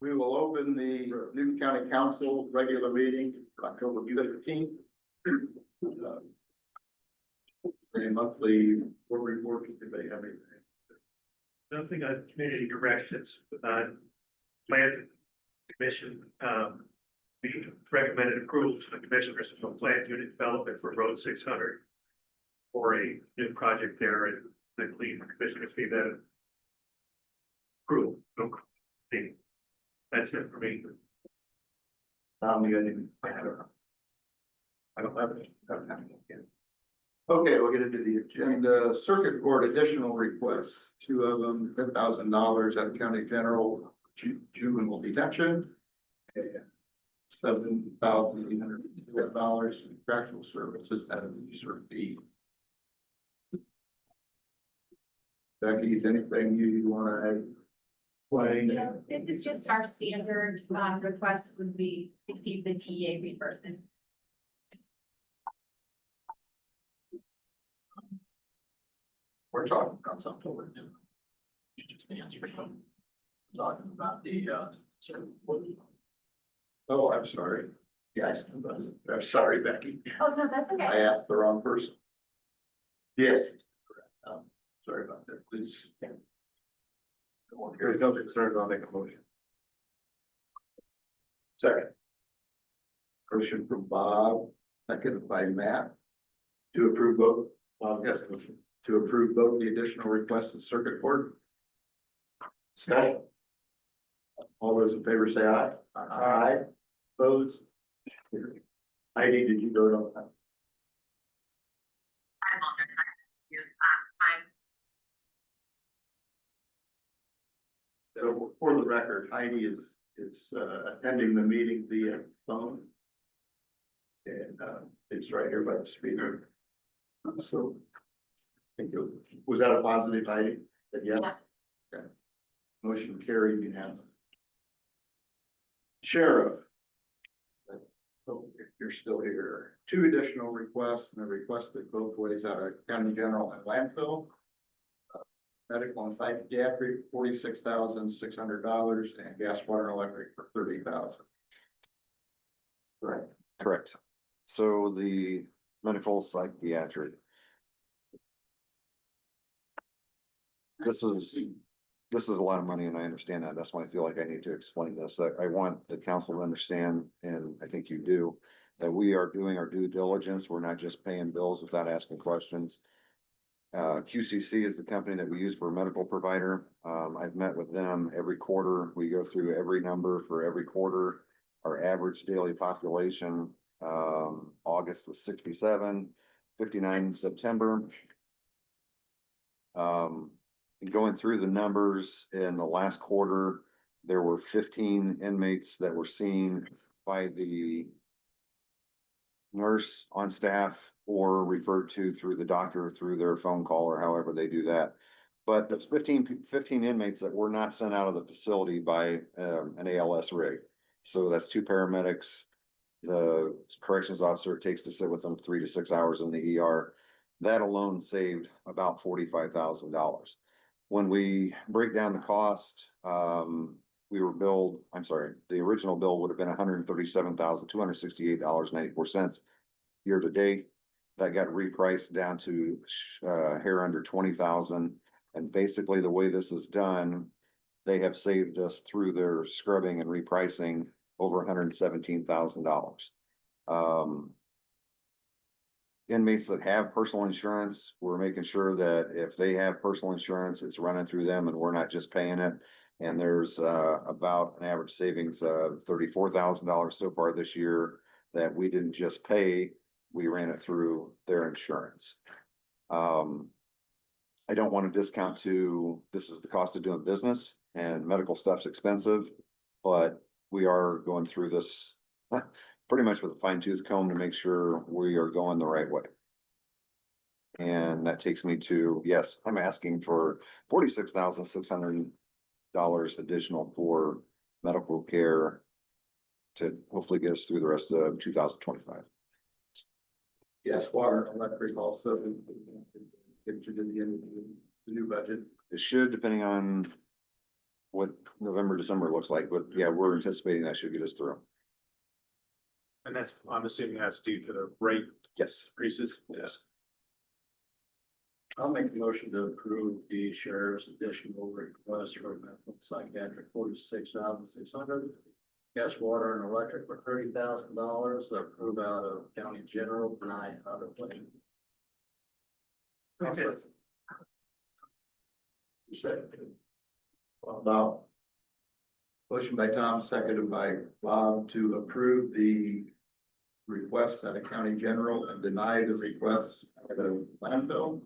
We will open the Newton County Council regular meeting October 15th. A monthly board report, if they have anything. Nothing on community corrections, plan commission, we recommended approval to the commissioners for plan unit development for Road 600 for a new project there, and the lead commissioners gave that approval. Okay. That's it for me. I don't have it. Okay, we'll get into the agenda. Circuit Court additional requests, two of them, $10,000 out of county general juvenile detention. And $7,800 contractual services out of the user fee. Becky, is anything you want to explain? Yeah, this is just our standard request when we receive the DEA reimbursement. We're talking about something we're doing. You just answered. Talking about the, oh, I'm sorry. Yes, I'm sorry, Becky. Oh, no, that's okay. I asked the wrong person. Yes. Sorry about that, please. There's no concerns, I'll make a motion. Second. Motion from Bob, seconded by Matt. To approve both. Yes, motion. To approve both the additional requests of circuit court. Discussion. All those in favor say aye. Aye. Opposed? Heidi, did you vote on that? So for the record, Heidi is attending the meeting via phone. And it's right here by the speaker. So I think was that a positive, Heidi? Said yes? Yeah. Okay. Motion carried unanimously. Sheriff. Oh, if you're still here, two additional requests, and they're requested both ways out of county general and landfill. Medical and psychiatric, $46,600, and gas, water, and electric for $30,000. Right. Correct. So the medical psychiatric. This is a lot of money, and I understand that. That's why I feel like I need to explain this. I want the council to understand, and I think you do, that we are doing our due diligence. We're not just paying bills without asking questions. QCC is the company that we use for a medical provider. I've met with them every quarter. We go through every number for every quarter. Our average daily population, August was 67, 59 in September. Going through the numbers in the last quarter, there were 15 inmates that were seen by the nurse on staff or referred to through the doctor through their phone call or however they do that. But there's 15 inmates that were not sent out of the facility by an ALS rig. So that's two paramedics. The corrections officer takes to sit with them 3 to 6 hours in the ER. That alone saved about $45,000. When we break down the cost, we were billed, I'm sorry, the original bill would have been $137,268.94 year to date. That got repriced down to hair under 20,000. And basically the way this is done, they have saved us through their scrubbing and repricing over $117,000. Inmates that have personal insurance, we're making sure that if they have personal insurance, it's running through them and we're not just paying it. And there's about an average savings of $34,000 so far this year that we didn't just pay, we ran it through their insurance. I don't want to discount to, this is the cost of doing business and medical stuff's expensive, but we are going through this pretty much with a fine tooth comb to make sure we are going the right way. And that takes me to, yes, I'm asking for $46,600 additional for medical care to hopefully get us through the rest of 2025. Yes, water, electric also. Get you to the end of the new budget. It should, depending on what November, December looks like, but yeah, we're anticipating that should get us through. And that's, I'm assuming that's due to the rate Yes. increases. Yes. I'll make a motion to approve the sheriff's additional request for medical psychiatric 46,600. Gas, water and electric for $30,000, approve out of county general, deny out of lane. Okay. Bob. Motion by Tom, seconded by Bob to approve the request at a county general and deny the request at a landfill.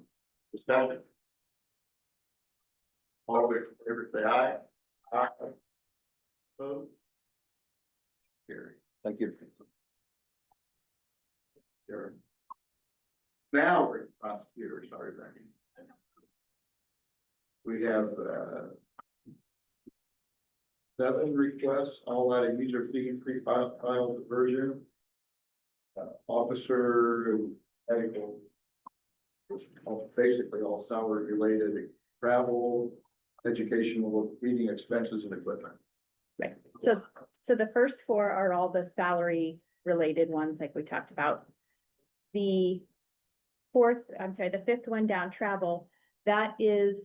Discussion. All in favor, say aye. Aye. Opposed? Carry. Thank you. Carry. Now, we're prosecutor, sorry, Becky. We have, 7 requests, all out of user fee, file diversion. Officer, medical. Basically all salary related, travel, educational, feeding expenses and equipment. Right, so the first 4 are all the salary related ones like we talked about. The the 5th one down, travel, that is,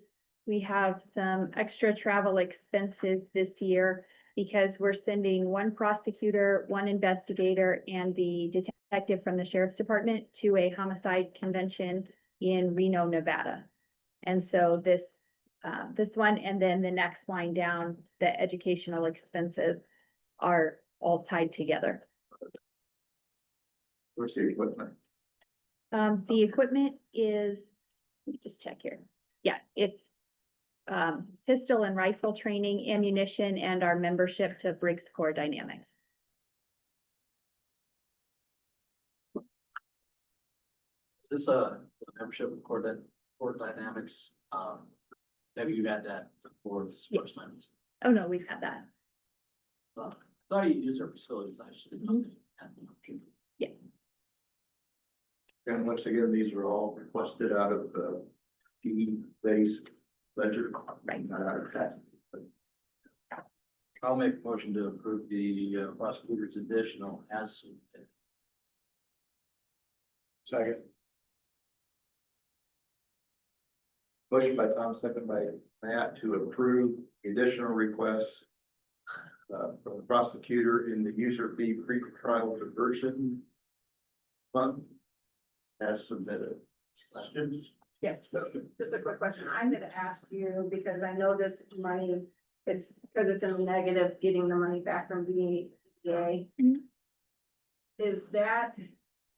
we have some extra travel expenses this year because we're sending 1 prosecutor, 1 investigator, and the detective from the sheriff's department to a homicide convention in Reno, Nevada. And so this one, and then the next line down, the educational expenses are all tied together. Where's the equipment? The equipment is, let me just check here. Yeah, it's pistol and rifle training, ammunition, and our membership to Briggs Core Dynamics. Is this a membership with Core Dynamics? Have you had that before this Yes. first time? Oh, no, we've had that. Thought you use their facilities, I just didn't know they had the option. And once again, these are all requested out of the fee-based ledger. Right. Not out of tax. I'll make a motion to approve the prosecutor's additional as submitted. Second. Motion by Tom, second by Matt to approve the additional requests from the prosecutor in the user fee pre-trial diversion fund as submitted. Questions? Yes, just a quick question. I'm gonna ask you, because I know this money, it's because it's in the negative, getting the money back from VA. Mhm. Is that,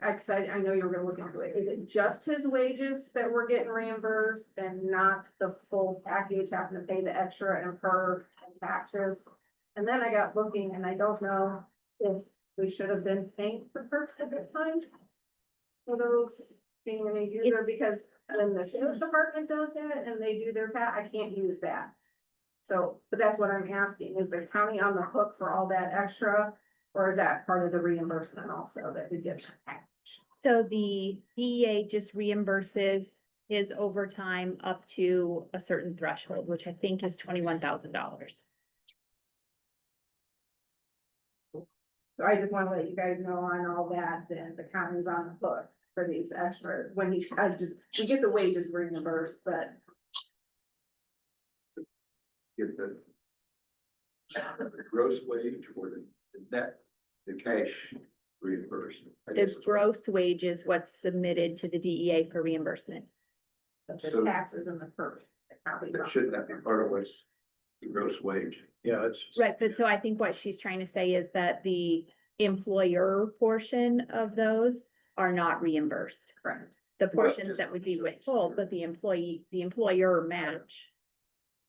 I know you were gonna look into it, is it just his wages that we're getting reimbursed and not the full package, having to pay the extra and per taxes? And then I got looking and I don't know if we should have been paying for perks at this time. For those being a user, because when the sheriff's department does that and they do their I can't use that. So, but that's what I'm asking, is the county on the hook for all that extra? Or is that part of the reimbursement also that we get? So the DEA just reimburses his overtime up to a certain threshold, which I think is $21,000. So I just wanna let you guys know on all that, then the county's on the hook for these extra, when we get the wages reimbursed, but Get the gross wage or the net, the cash reimbursement. I The guess. gross wage is what's submitted to the DEA for reimbursement. the So- taxes and the perk. the county's on That the shouldn't that hook. be part of what's the gross wage? Yeah, it's just. Right, but so I think what she's trying to say is that the employer portion of those are not reimbursed. Correct. The Well, portions just- that would be withheld, but the employer match.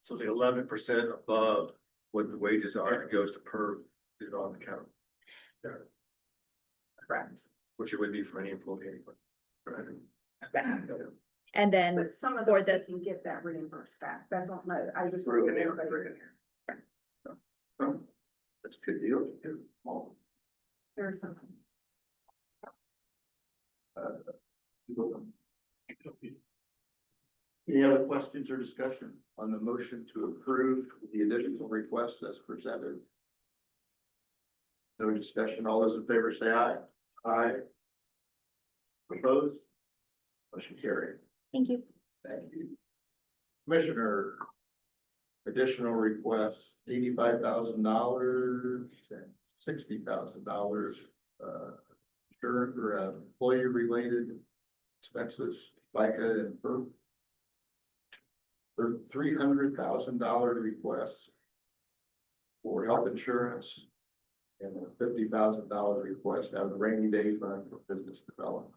So the 11% above what the wages are, it goes to per, is on the count, Correct. which it would be for any employee anyway. Right? And then But some of for those, this- they can get that reimbursed back. That's all, I just. Through want in everybody there, to hear. Oh, that's a good deal. Too. Oh, There's something. people- Any other questions or discussion on the motion to approve the additional request as presented? No discussion. All those in favor say aye. Aye. Opposed? Motion carried. Thank you. Thank you. Commissioner, additional requests, $85,000 and $60,000, insurance or employee related expenses, FICA and PERF. $300,000 requests for health insurance and a $50,000 request out of the rainy day fund for business development.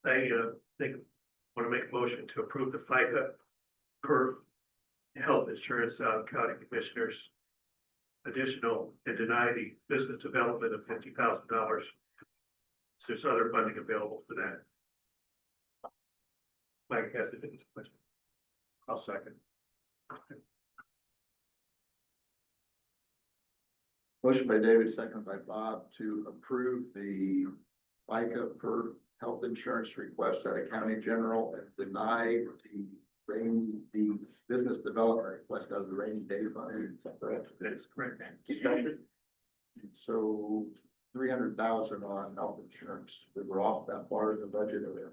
I think, want to make a motion to approve the FICA per health insurance county commissioners additional and deny the business development of $50,000. There's other funding available for that. Mike has it in his question. I'll second. Motion by David, second by Bob to approve the FICA per health insurance request at a county general and deny the business development request out of the rainy day fund. Is that correct? That is correct. So 300,000 on health insurance. We were off that far in the budget of it.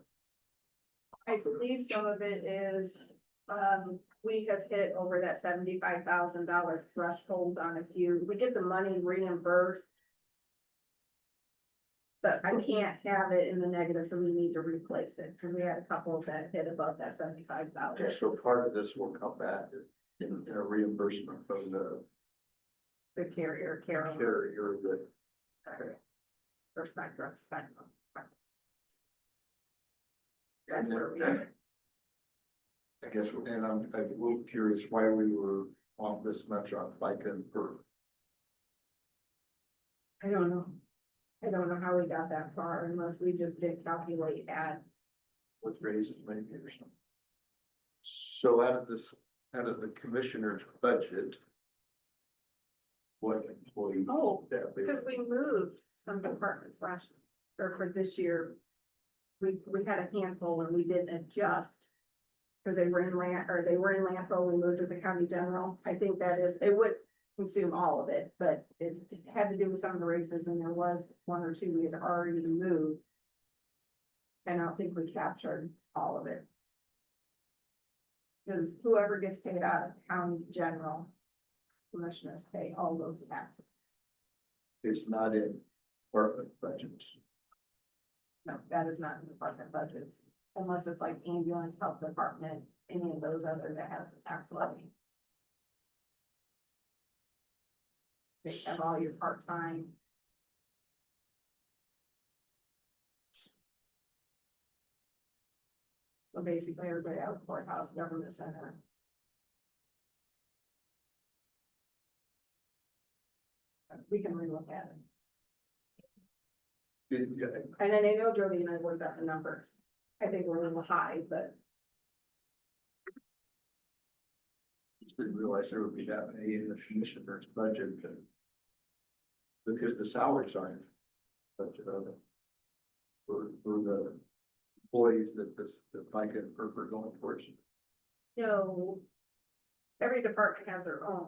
I believe some of it is, we have hit over that $75,000 threshold on a few, we get the money reimbursed. But I can't have it in the negative, so we need to replace it, because we had a couple that hit above that $75,000. So part of this will come back in a reimbursement from the The carrier, Carol, carrier that. or Spectrum. That's where we are. I guess, and I'm a little curious why we were off this much on FICA and PERF. I don't know. I don't know how we got that far unless we just did calculate at, With raises maybe or something. So out of the commissioner's budget. What employee? oh, that we- because we moved some departments last, or for this year. We had a handful and we didn't adjust. Because they were in landfill, we moved to the county general. I think that is, it would consume all of it, but it had to do with some of the races and there was one or two we had already moved. And I don't think we captured all of it. Because whoever gets paid out of county general, commissioners pay all those taxes. It's not in department budgets. No, that is not in department budgets, unless it's like ambulance, health department, any of those other that has a tax levy. They have all your part-time. So basically, everybody out of courthouse, government center. We can relook at it. And then I know Jody and I worked out the numbers. I think we're a little high, but Just didn't realize there would be that many in the commissioner's budget. Because the salaries aren't budget of it. For the employees that the FICA and PERF are going towards. no. Every department has their own,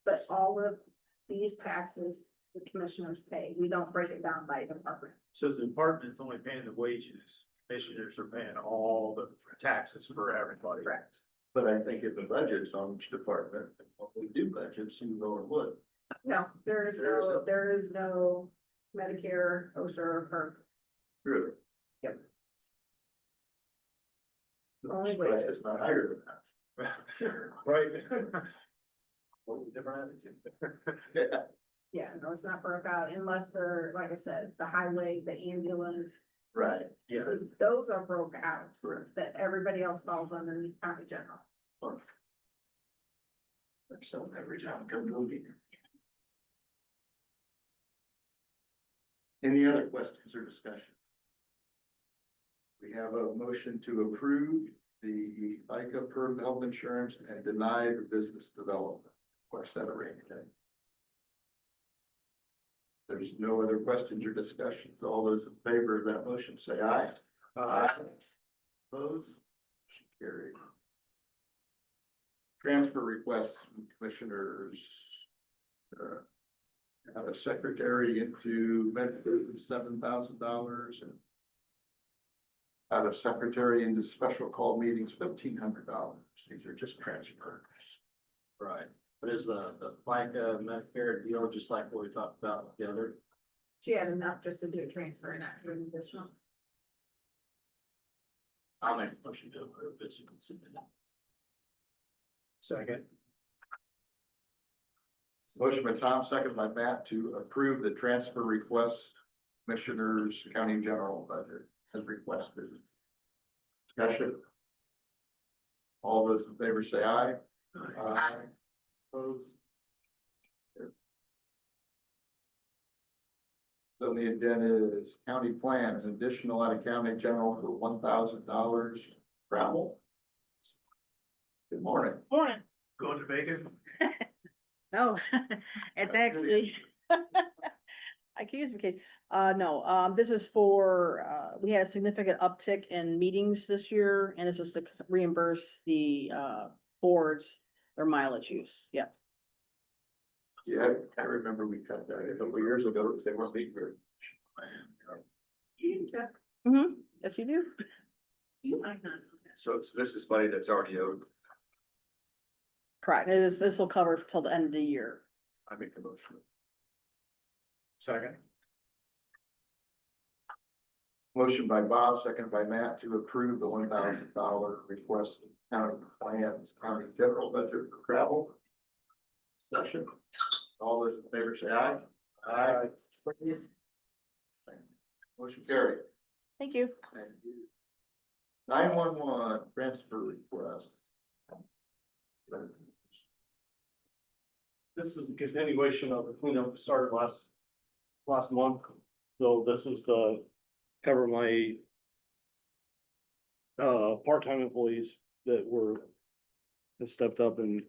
but all of these taxes, the commissioners pay. We don't break it down by department. So the department's only paying the wages, commissioners are paying all the taxes for everybody. Correct. But I think if the budget's on each department, when we do budgets, you go and would. No, there is no Medicare, OSHA, or PERF. True. Yep. Only way it's not higher than that. Right. What a different attitude. Yeah, no, it's not broke out unless they're, like I said, the highway, the ambulance, Right. Yeah. those are broke out. Correct. But everybody else falls underneath county general. So every time I come to a meeting. Any other questions or discussion? We have a motion to approve the FICA per health insurance and deny the business development request at a rainy day. There's no other questions or discussions. All those in favor of that motion, say aye. Aye. Opposed? Motion carried. Transfer requests from commissioners. Have a secretary into Medford, $7,000 and out of secretary into special call meetings, $1,500. These are just transfers. Right, but is the FICA Medicare deal just like what we talked about the other? She had enough just to do a transfer and not do an additional. I'll make a motion to approve this. You can submit it. Second. Motion by Tom, second by Matt to approve the transfer request, Commissioners County General budget as requested. Discussion. All those in favor say aye. Aye. Opposed? So the agenda is county plans, additional out of county general for $1,000 travel. Good morning. Morning. Going to Vegas? No, it's actually, I can use vacation. No, this is for, we had a significant uptick in meetings this year, and this is to reimburse the, boards their mileage use. Yeah. Yeah, I remember we cut that a couple of years ago because they weren't meeting very. Mm-hmm. Yes, you do. So this is money that's already owed. Correct. This will cover till the end of the year. I make the motion. Second. Motion by Bob, second by Matt to approve the $1,000 request of county plans, county general budget for travel. Discussion. All those in favor say aye. Aye. Motion carried. Thank you. Thank you. 911 transfer request. This is a continuation of the cleanup that started last month. So this is the cover my part-time employees that stepped up and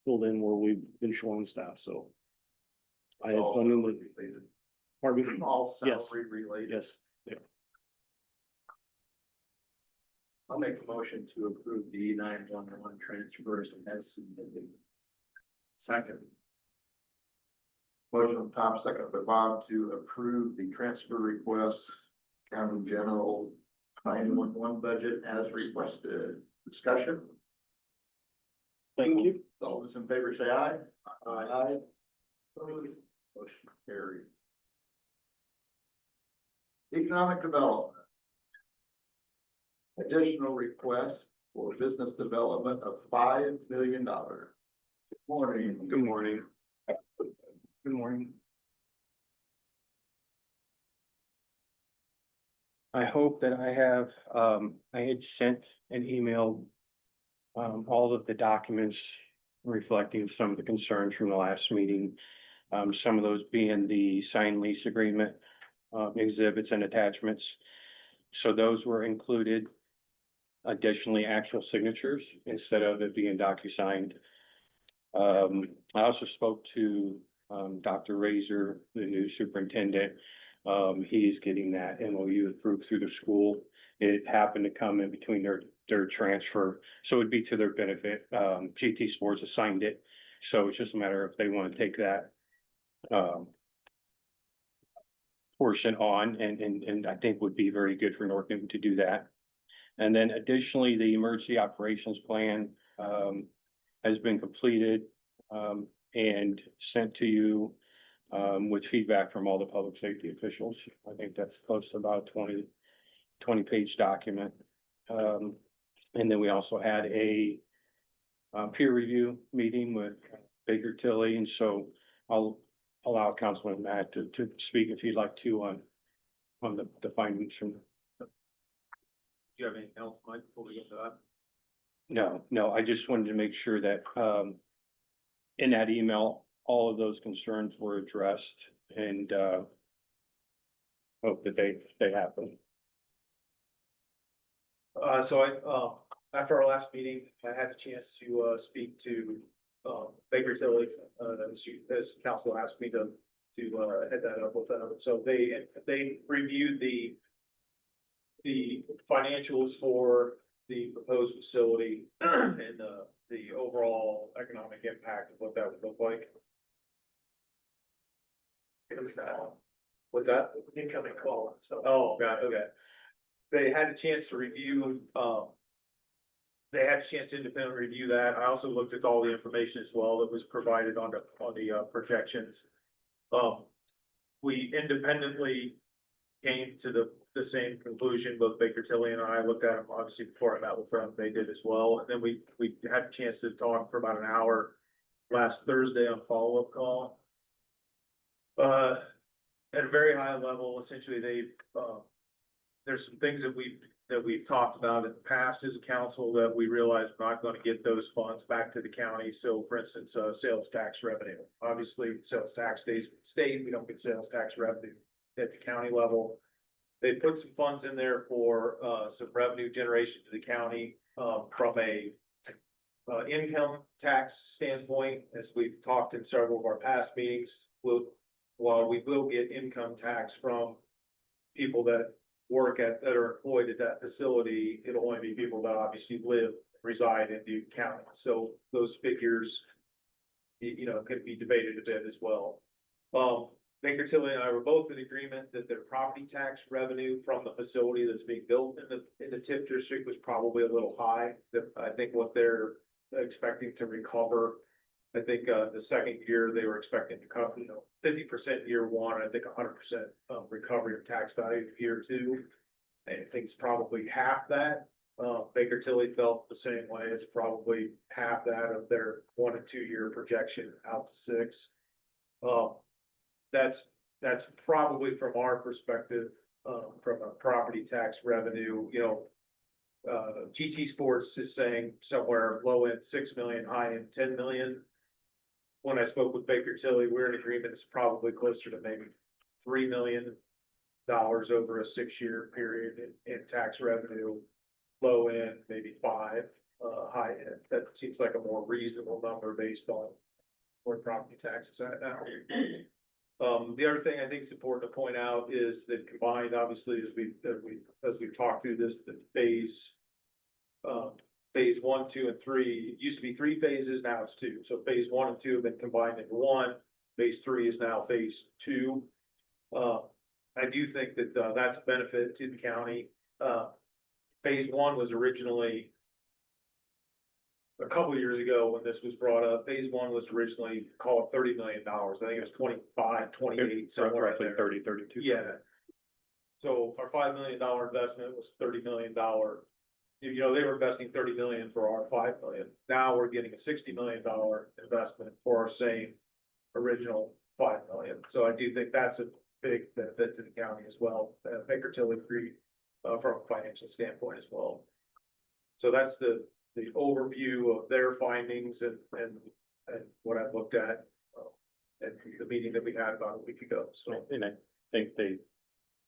filled in where we've been short on staff, so. I had All fun in salary the, related. pardon me? All Yes. salary related. Yes, I'll make a motion to approve the 911 transfers as submitted. Second. Motion from Tom, second by Bob to approve the transfer request, county general 911 budget as requested. Discussion. thank you. All those in favor say aye. Aye. Opposed? Motion carried. Economic development. Additional request for business development of $5 million. Good morning. Good morning. Good morning. I hope that I had sent an email, all of the documents reflecting some of the concerns from the last meeting. Some of those being the signed lease agreement, exhibits and attachments. So those were included. Additionally, actual signatures instead of it being DocuSigned. I also spoke to Dr. Razor, the new superintendent. He's getting that MOU approved through the school. It happened to come in between their transfer, so it'd be to their benefit. GT Sports assigned it, so it's just a matter of if they want to take that portion on, and I think would be very good for North Newton to do that. And then additionally, the emergency operations plan has been completed and sent to you with feedback from all the public safety officials. I think that's close to about 20 page document. And then we also had a peer review meeting with Baker Tilly, and so I'll allow Councilman Matt to speak if he'd like to on the findings from. Do you have anything else, Mike, before we get to that? No, I just wanted to make sure that, in that email, all of those concerns were addressed and, hope that they happen. So after our last meeting, I had a chance to speak to Baker Tilly, as council asked me to head that up with them. So they reviewed the financials for the proposed facility and the overall economic impact of what that would look like. What's that? Incoming call, so. Oh, got, okay. They had a chance to review, they had a chance to independently review that. I also looked at all the information as well that was provided on the projections. We independently came to the same conclusion, both Baker Tilly and I looked at them, obviously, before I met with them, they did as well. And then we had a chance to talk for about an hour last Thursday on follow-up call. At a very high level, essentially, there's some things that we've talked about in the past as a council that we realized we're not gonna get those funds back to the county. So for instance, sales tax revenue, obviously, sales tax stays with the state, we don't get sales tax revenue at the county level. They put some funds in there for, some revenue generation to the county, from a income tax standpoint, as we've talked in several of our past meetings. While we will get income tax from people that that are employed at that facility, it'll only be people that obviously reside in Duke County. So those figures, could be debated a bit as well. Baker Tilly and I were both in agreement that their property tax revenue from the facility that's being built in the TIF district was probably a little high. That I think what they're expecting to recover, I think the second year they were expecting to cover, 50% year one, I think 100% recovery of tax value year two. I think it's probably half that. Baker Tilly felt the same way. It's probably half that of their 1 and 2 year projection out to 6. That's probably from our perspective, from a property tax revenue, GT Sports is saying somewhere low end 6 million, high end 10 million. When I spoke with Baker Tilly, we're in agreement, it's probably closer to maybe $3 million over a 6-year period in tax revenue. Low end, maybe 5, high end. That seems like a more reasonable number based on where property taxes at now. The other thing I think is important to point out is that combined, obviously, as we've talked through this, the phase 1, 2, and 3, it used to be 3 phases, now it's 2. So phase 1 and 2 have been combined into 1. Phase 3 is now phase 2. I do think that that's a benefit to the county. Phase 1 was originally, a couple of years ago when this was brought up, phase 1 was originally called $30 million. I think it was 25, 28, somewhere right Roughly there. 30, 32. Yeah. So our $5 million investment was $30 million. They were investing 30 million for our 5 million. Now we're getting a $60 million investment for our same original 5 million. So I do think that's a big benefit to the county as well. Baker Tilly agreed from a financial standpoint as well. So that's the overview of their findings and what I've looked at the meeting that we had about a week ago. So, And I think they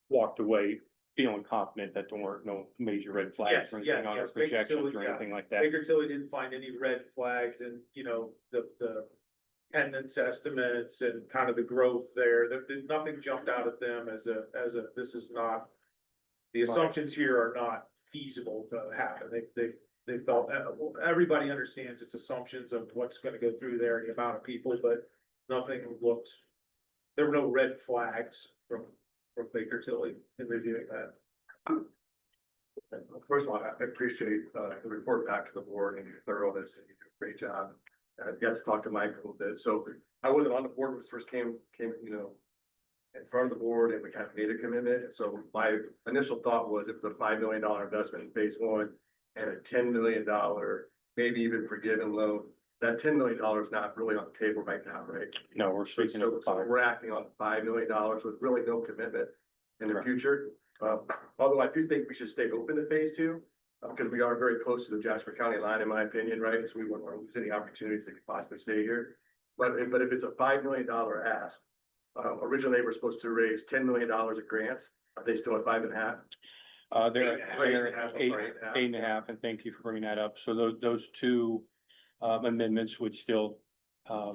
walked away feeling confident that there weren't no major red flags or anything on our Baker Tilly, projections or anything like that. Baker Tilly didn't find any red flags and, the attendance estimates and kind of the growth there. Nothing jumped out at them as this is not, the assumptions here are not feasible to happen. They felt, everybody understands its assumptions of what's gonna go through there, the amount of people, but nothing looked, there were no red flags from Baker Tilly in reviewing that. First of all, I appreciate the report back to the board and your thoroughness, and you did a great job. I got to talk to Mike a little bit, so I wasn't on the board when this first came, in front of the board, and we kind of made a commitment. And so my initial thought was it was a $5 million investment in phase 1 and a $10 million, maybe even forgiven loan. That $10 million is not really on the table right now, right? No, we're speaking of So we're acting on $5 million with really no commitment in the future. Although I do think we should stay open to phase 2, because we are very close to the Jasper County line, in my opinion, right? So we wouldn't want to lose any opportunities that could possibly stay here. But if it's a $5 million ask, originally they were supposed to raise $10 million of grants. Are they still at 5.5? They're 8.5, 8.5, and thank you for bringing that up. So those two amendments would still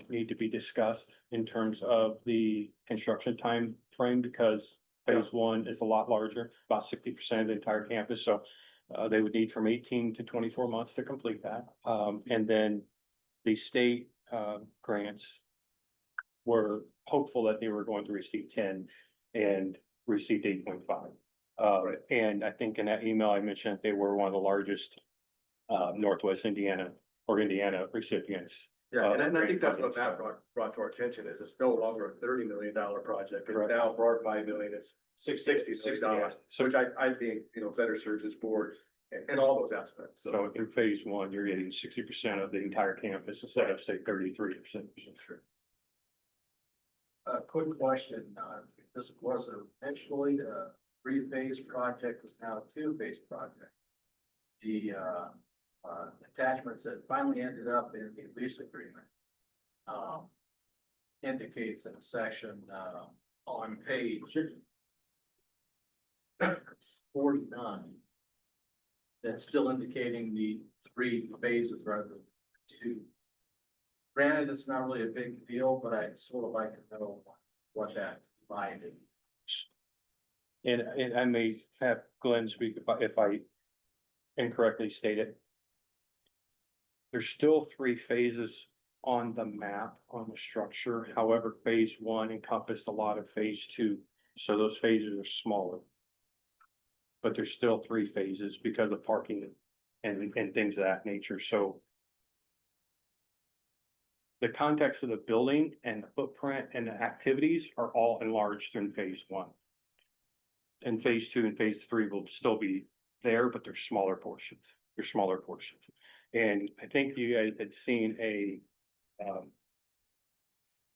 need to be discussed in terms of the construction time frame because phase one is a lot larger, about 60% of the entire campus, so they would need from 18 to 24 months to complete that. And then the state grants were hopeful that they were going to receive 10 and received 8.5. And I think in that email, I mentioned that they were one of the largest Northwest Indiana or Indiana recipients. Yeah, and I grant think that's what funding, Matt brought to our attention is it's no longer a $30 million project. It's Correct. now brought $5 million, it's $60 million, So- which I think, better serves this board in all those aspects. So in phase one, you're getting 60% of the entire campus instead of say 33%. Sure. A quick question, this was initially a three-phase project, is now a two-phase project. The, attachments that finally ended up in the lease agreement, indicates in a section, on page 49, that's still indicating the 3 phases rather than 2. Granted, it's not really a big deal, but I'd sort of like to know what that line is. And I may have Glenn speak if I incorrectly state it. There's still 3 phases on the map on the structure. However, phase one encompassed a lot of phase two. So those phases are smaller. But there's still 3 phases because of parking and things of that nature. So the context of the building and the footprint and the activities are all enlarged in phase one. And phase two and phase three will still be there, but they're smaller portions. They're smaller portions. And I think you guys had seen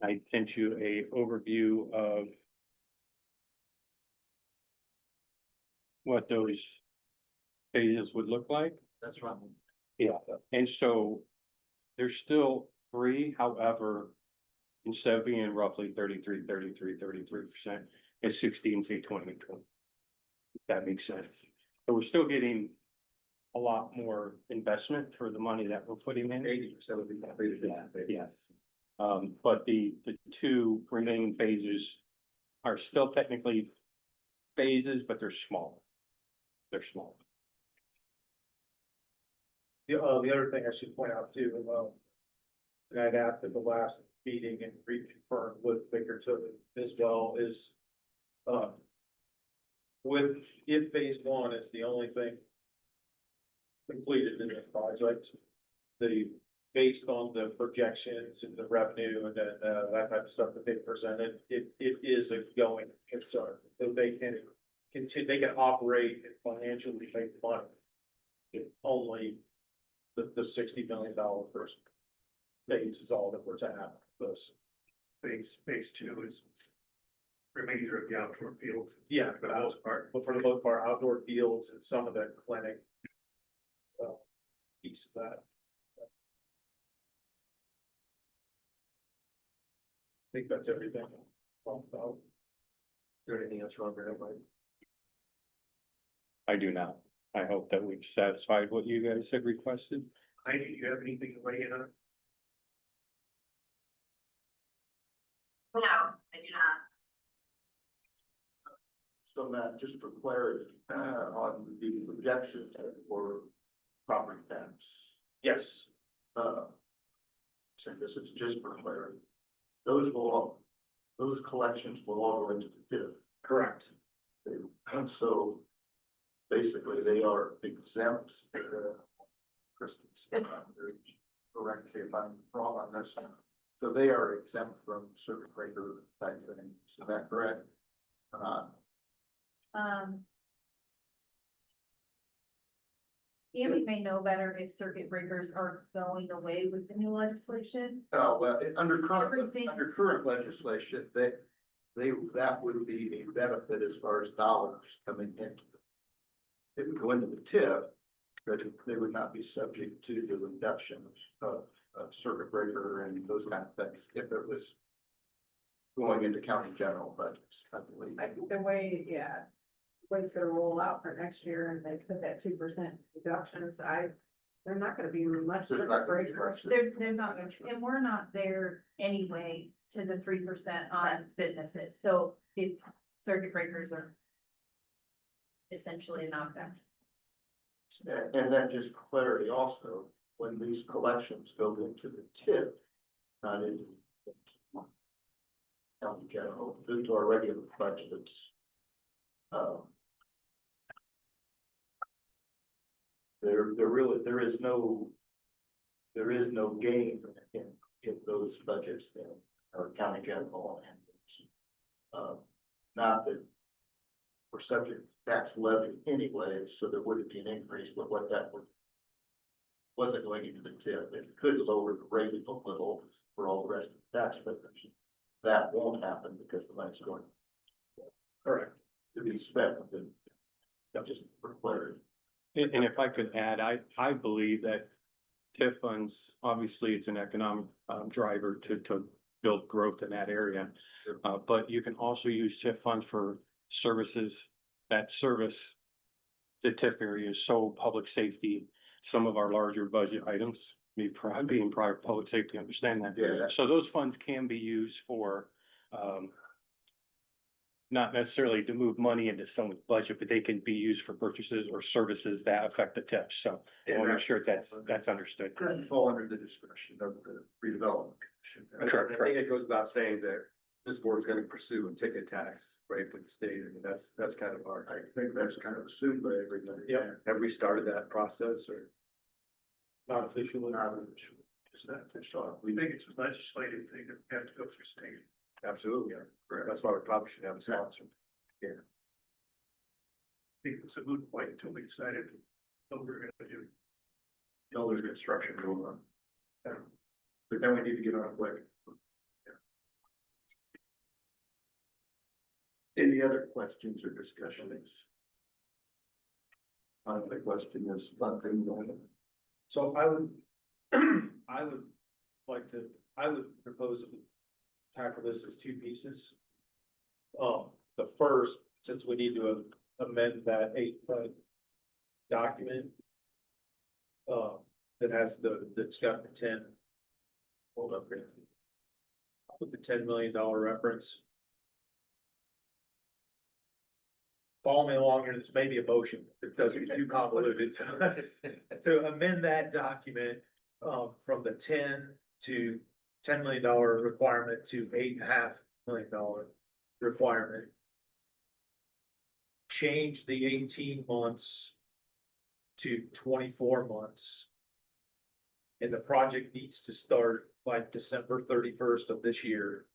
I sent you a overview of what those phases would look like. That's right. Yeah, and so there's still 3, however, instead of being roughly 33%, it's 16, say 20. If that makes sense. So we're still getting a lot more investment for the money that we're putting in. 80% of the completed. Yes. But the 2 remaining phases are still technically phases, but they're small. They're small. The other thing I should point out too, and I'd asked at the last meeting and reconfirmed with Bickerton as well is, if phase one is the only thing completed in this project, based on the projections and the revenue and then, that type of stuff that they presented, it is a going concern. That they can continue, they can operate and financially make money if only the $60 million first phase is all that we're to have. This, Phase two is remainder of the outdoor fields. yeah, For the most part. but for the most part, outdoor fields and some of the clinic piece of that. I think that's everything. Is there anything else wrong with it? I do not. I hope that we've satisfied what you guys had requested. Heidi, do you have anything to weigh in on? No, I do not. So Matt, just for clarity, on the projections for property tax, Yes, so this is just for clarity. Those collections will all go into the TIF. correct. So basically, they are exempt. Christmas, correct me if I'm wrong on this. So they are exempt from circuit breaker type things. Is that correct? Amy may know better if circuit breakers are going away with the new legislation. Oh, well, under Everything- current legislation, that would be a benefit as far as dollars coming into the. It would go into the TIF, but they would not be subject to the reduction of circuit breaker and those kind of things if it was going into county general budgets, I believe. I think the way, the way it's gonna roll out for next year and they put that 2% deduction aside, They're not gonna be much. There's not gonna be breaker. much. There's not much, and we're not there anyway to the 3% on businesses, so the circuit breakers are essentially not that. And then just for clarity also, when these collections go into the tip, not into the county general, into our regular budgets. There is no gain in those budgets then, or county general and. Not that we're subject to tax levy anyway, so there wouldn't be an increase, but what that would. Wasn't going into the tip, it could lower the rate a little for all the rest of the taxpayers. That won't happen because the money's going. Correct. To be spent, and just for clarity. And if I could add, I believe that TIF funds, obviously, it's an economic driver to build growth in that area. But you can also use TIF funds for services that service the TIF areas, so public safety, some of our larger budget items, being prior public safety, understand that. Yeah. So those funds can be used for, not necessarily to move money into someone's budget, but they can be used for purchases or services that affect the TIF. So I want to make sure that's understood. Could fall under the discretion of the redevelopment commission. Correct, I think it goes without saying that this board is gonna pursue a ticket tax, right, with the state, I mean, that's kind of our. I think that's kind of assumed by everybody. Yep. Have we started that process or? Not officially. Not officially. It's not official. We think it's a legislative thing that we have to go through state. Absolutely, yeah. That's why we probably should have a sponsor. I think it's a moot point until we decided what we're gonna do. No, there's construction going on. But then we need to get on it quick. Any other questions or discussions? The question is funding going. So I would, I would propose that we tackle this as two pieces. The first, since we need to amend that 8 document. That has that's got the 10. Hold up here. With the $10 million reference. Follow me along here, this may be a motion, it doesn't get too convoluted, to amend that document, from the 10 to $10 million requirement to $8.5 million requirement. Change the 18 months to 24 months. And the project needs to start by December 31st of this year.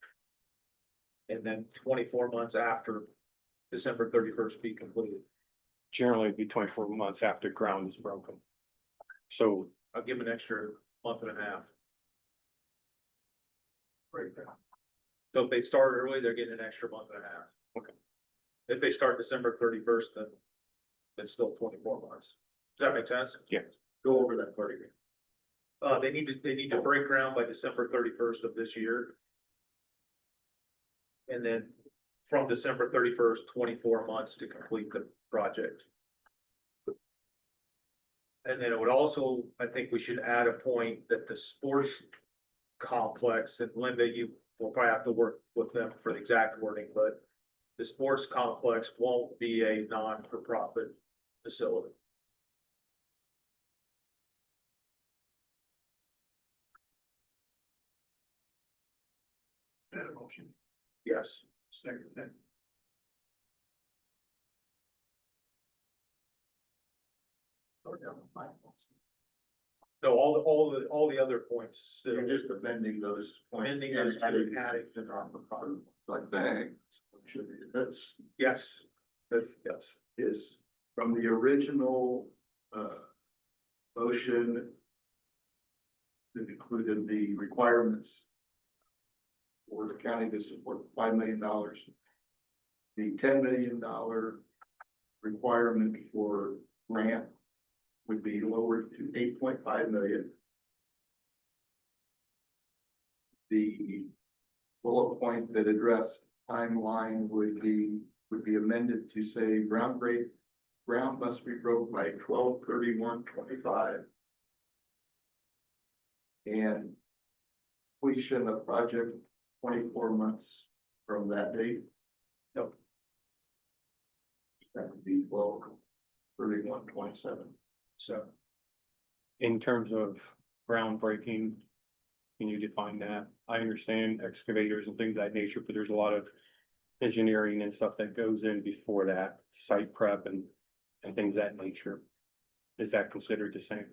And then 24 months after December 31st be completed. Generally it'd be 24 months after ground is broken. So I'll give them an extra month and a half. Right now. So if they start early, they're getting an extra month and a half. Okay. If they start December 31st, then it's still 24 months. Does that make sense? Yeah. Go over that part again. They need to break ground by December 31st of this year. And then from December 31st, 24 months to complete the project. And then it would also, I think we should add a point that the sports complex, and Linda, you will probably have to work with them for the exact wording, but the sports complex won't be a non-for-profit facility. Is that a motion? Yes. Second, then. Or down the line. No, all the other points still. You're just amending those points. Amending those and two, adding the non-for-profit. Like that. Should be, that's Yes, that's, yes. is from the original, motion that included the requirements for the county to support the $5 million. The $10 million requirement for grant would be lowered to 8.5 million. The bullet point that addressed timeline would be amended to say ground must be broke by 12/31/25. and completion of project 24 months from that date. Nope. That would be 12/31/27. So, In terms of groundbreaking, can you define that? I understand excavators and things of that nature, but there's a lot of engineering and stuff that goes in before that, site prep and things of that nature. Is that considered the same?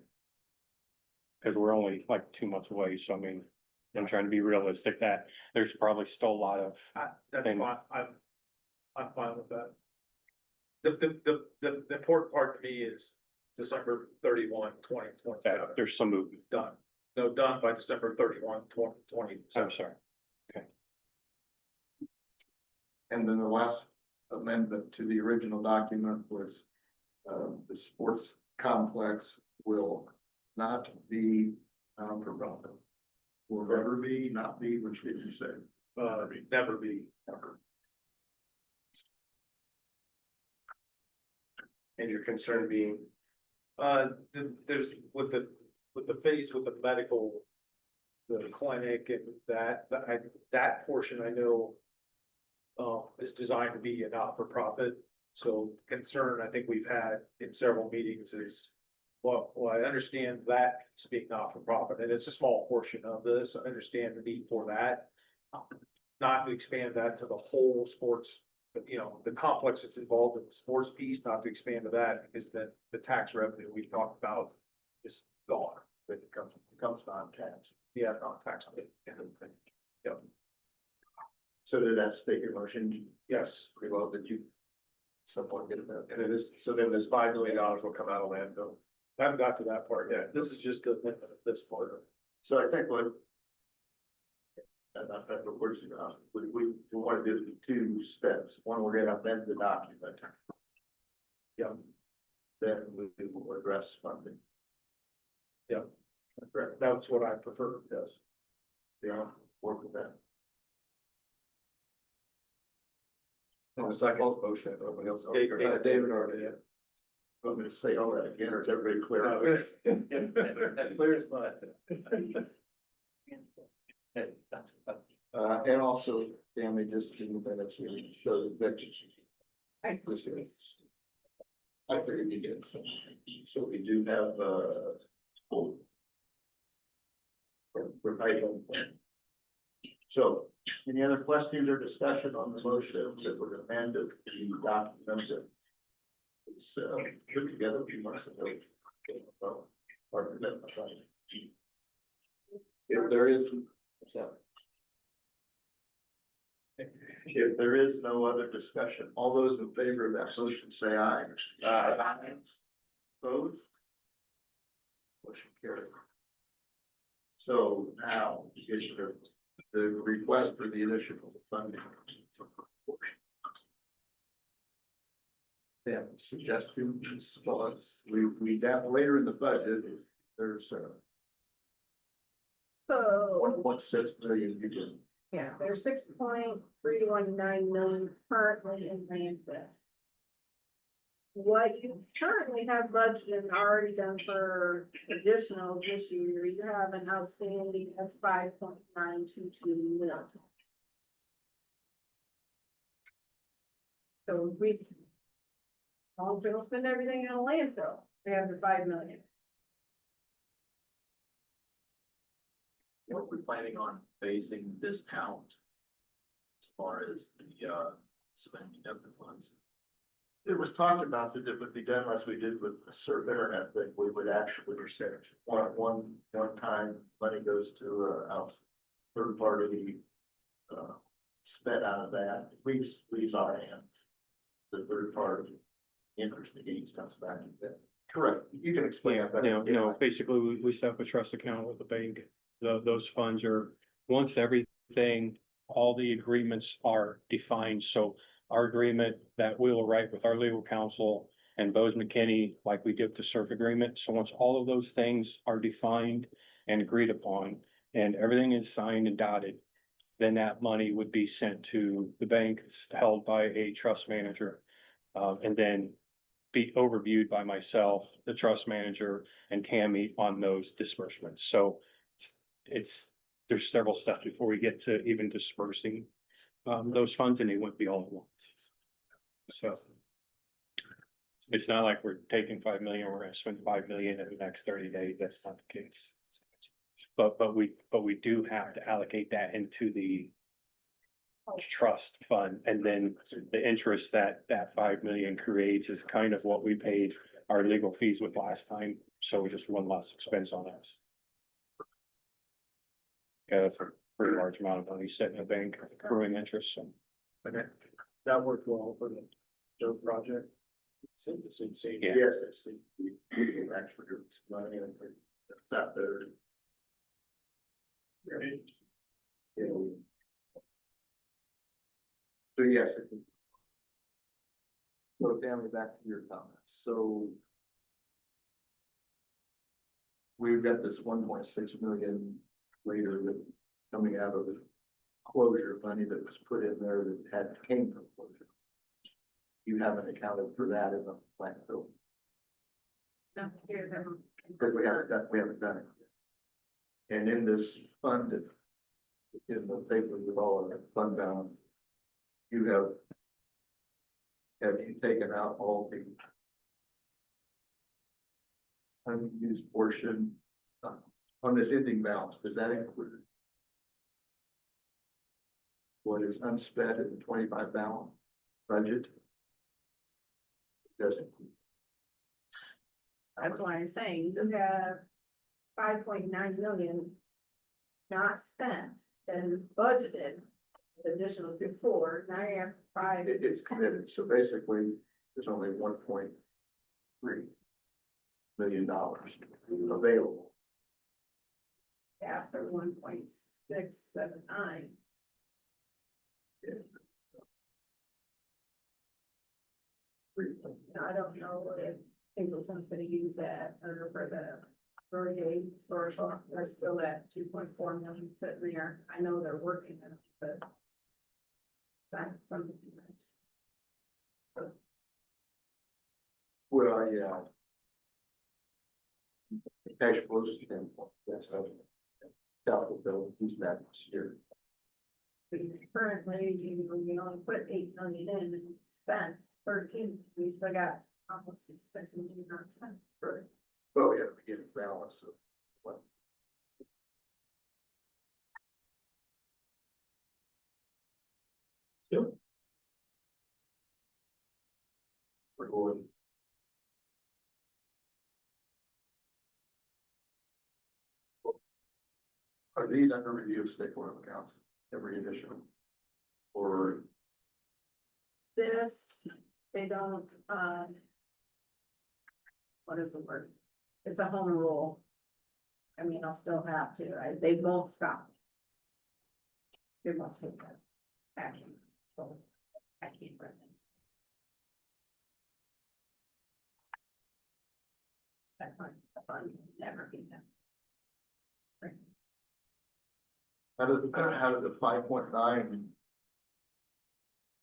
Cause we're only like 2 months away, so I mean, I'm trying to be realistic that there's probably still a lot of, that's Thank you. fine, I'm fine with that. The important part to me is December 31, 2027, that there's some movement. done. No, done by December 31, 2027. I'm sorry. And then the last amendment to the original document was, the sports complex will not be, for profit. Will never be, not be, which did you say? Never be. And your concern being, There's with the phase with the medical, the clinic and that portion I know is designed to be a not-for-profit. So concern I think we've had in several meetings is, well, I understand that it's being not-for-profit and it's a small portion of this. I understand the need for that. Not to expand that to the whole sports, but the complex that's involved in the sports piece, not to expand to that, because then the tax revenue we talked about is gone. But it becomes non-tax. Yeah, non-tax. Yep, So did that state your motion? yes. Pretty well, did you? Someone get it out? and then this $5 million will come out of landfill. I haven't got to that part yet. This is just this part. So I think what. I'm not trying to put words in your mouth. We want to do two steps. One, we're gonna amend the document. Yeah. Then we will address funding. Yeah. Correct. That's what I prefer, yes. Yeah, work with that. On the second motion, if nobody else. David already did. Want me to say all that again, or is everybody clear? Clear as mud. And also, Tammy, just in the minutes, we show that. I figured you did. So we do have, we're tight on plan. So, any other questions or discussion on the motion that would amend the document that was, put together a few months ago? If there is, what's that? If there is no other discussion, all those in favor of that motion say aye. Aye. Opposed? Motion carried. So now, is the request for the additional funding. Yeah, suggestions, we got later in the budget, there's So, 1.6 million you can. yeah, there's 6.319 million currently in landfill. What you currently have budgeted and already done for additional this year, you have an outstanding of 5.922 million. So we don't spend everything in a landfill, we have the 5 million. What we're planning on phasing this out as far as the spending of the funds. It was talked about that it would be done as we did with the serve internet, that we would actually percentage. One time money goes to out third party. Spent out of that, leaves our hands. The third party interest the gains comes back to that. Correct, you can explain Yeah, that. basically, we set up a trust account with the bank. Those funds are, once everything, all the agreements are defined, so our agreement that we will write with our legal counsel and Bose McKinney, like we did with the SURF agreement. So once all of those things are defined and agreed upon, and everything is signed and dotted, then that money would be sent to the bank held by a trust manager. And then be overviewed by myself, the trust manager, and Tammy on those disbursements. So there's several steps before we get to even dispersing those funds, and they wouldn't be all at once. So it's not like we're taking 5 million, we're gonna spend 5 million in the next 30 days. That's not the case. But we do have to allocate that into the trust fund, and then the interest that 5 million creates is kind of what we paid our legal fees with last time. So just one less expense on us. Yeah, that's a pretty large amount of money sitting in the bank accruing interest, so. Okay, that worked well for the Joe project. Yeah. Yes, it's the actually money and it's out there. You know. So yes. So Tammy, back to your comments, so. We've got this 1.6 million later that coming out of the closure money that was put in there that had came from closure. You haven't accounted for that in the landfill, No, here's them. because we haven't done it yet. And in this fund, in the paper with all of that fund balance, you have you taken out all the unused portion on this ending balance? Does that include what is unspent in the 25 balance budget? It doesn't. That's why I'm saying you have 5.9 million not spent and budgeted additional before, now you have 5. It's committed, so basically, there's only $1.3 million available. After 1.679. Now, I don't know if Hazelton's gonna use that or for the Brigade historical, they're still at 2.4 million sitting there. I know they're working on it, but that's something that's. Well, yeah. Cash flows standpoint, that's a capital bill, use that this year. Currently, you only put 8 million in and spent 13, we still got almost 6 million not spent. Right. Well, we have to get a balance of what. Yep. We're going. Are these under review of stakeholder accounts, every additional? Or This, they don't, what is the word? It's a home rule. I mean, I'll still have to, they won't stop. They won't take that action. So I can't run it. That's fine, never be done. how did the 5.9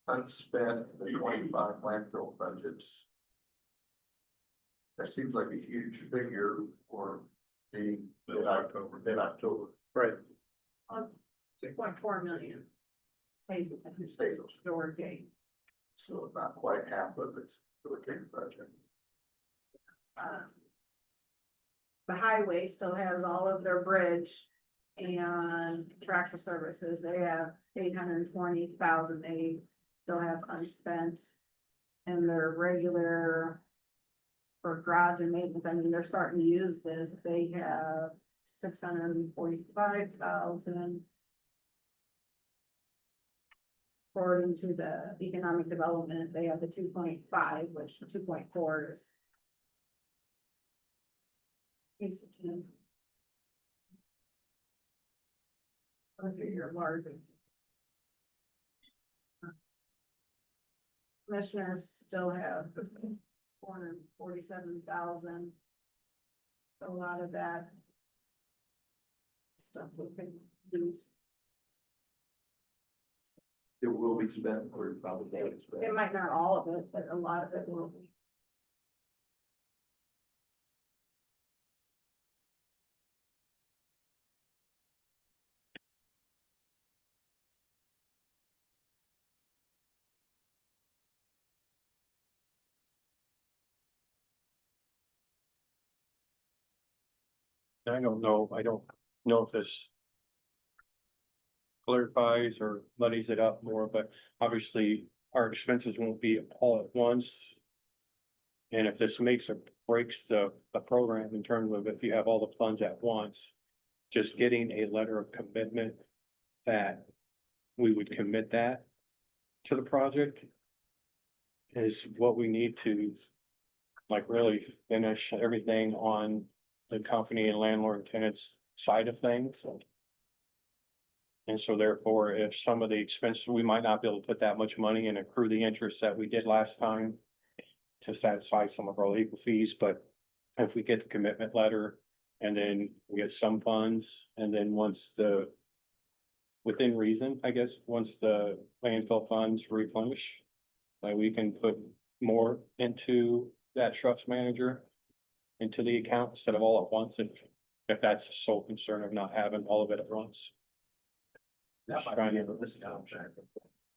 unspent, the 25 landfill budgets? That seems like a huge figure for being mid-October. Right. 2.4 million. It stays those. Door gate. So not quite half of it's the retained budget. The highway still has all of their bridge and tractor services. They have 820,000. They still have unspent. And their regular for garage and maintenance, I mean, they're starting to use this. They have 645,000. According to the economic development, they have the 2.5, which 2.4 is. Piece of tin. I'll figure larger. Commissioners still have 447,000. A lot of that. Stuff we can use. It will be spent or probably. It might not all of it, but a lot of it will be. I don't know if this clarifies or muddies it up more, but obviously our expenses won't be all at once. And if this makes or breaks the program in terms of if you have all the funds at once, just getting a letter of commitment that we would commit that to the project is what we need to like really finish everything on the company and landlord and tenants side of things. And so therefore, if some of the expenses, we might not be able to put that much money and accrue the interest that we did last time to satisfy some of our legal fees, but if we get the commitment letter and then we get some funds, and then once within reason, I guess, once the landfill funds replenish, like we can put more into that trust manager into the account instead of all at once, if that's the sole concern of not having all of it at once. That might be a risk option.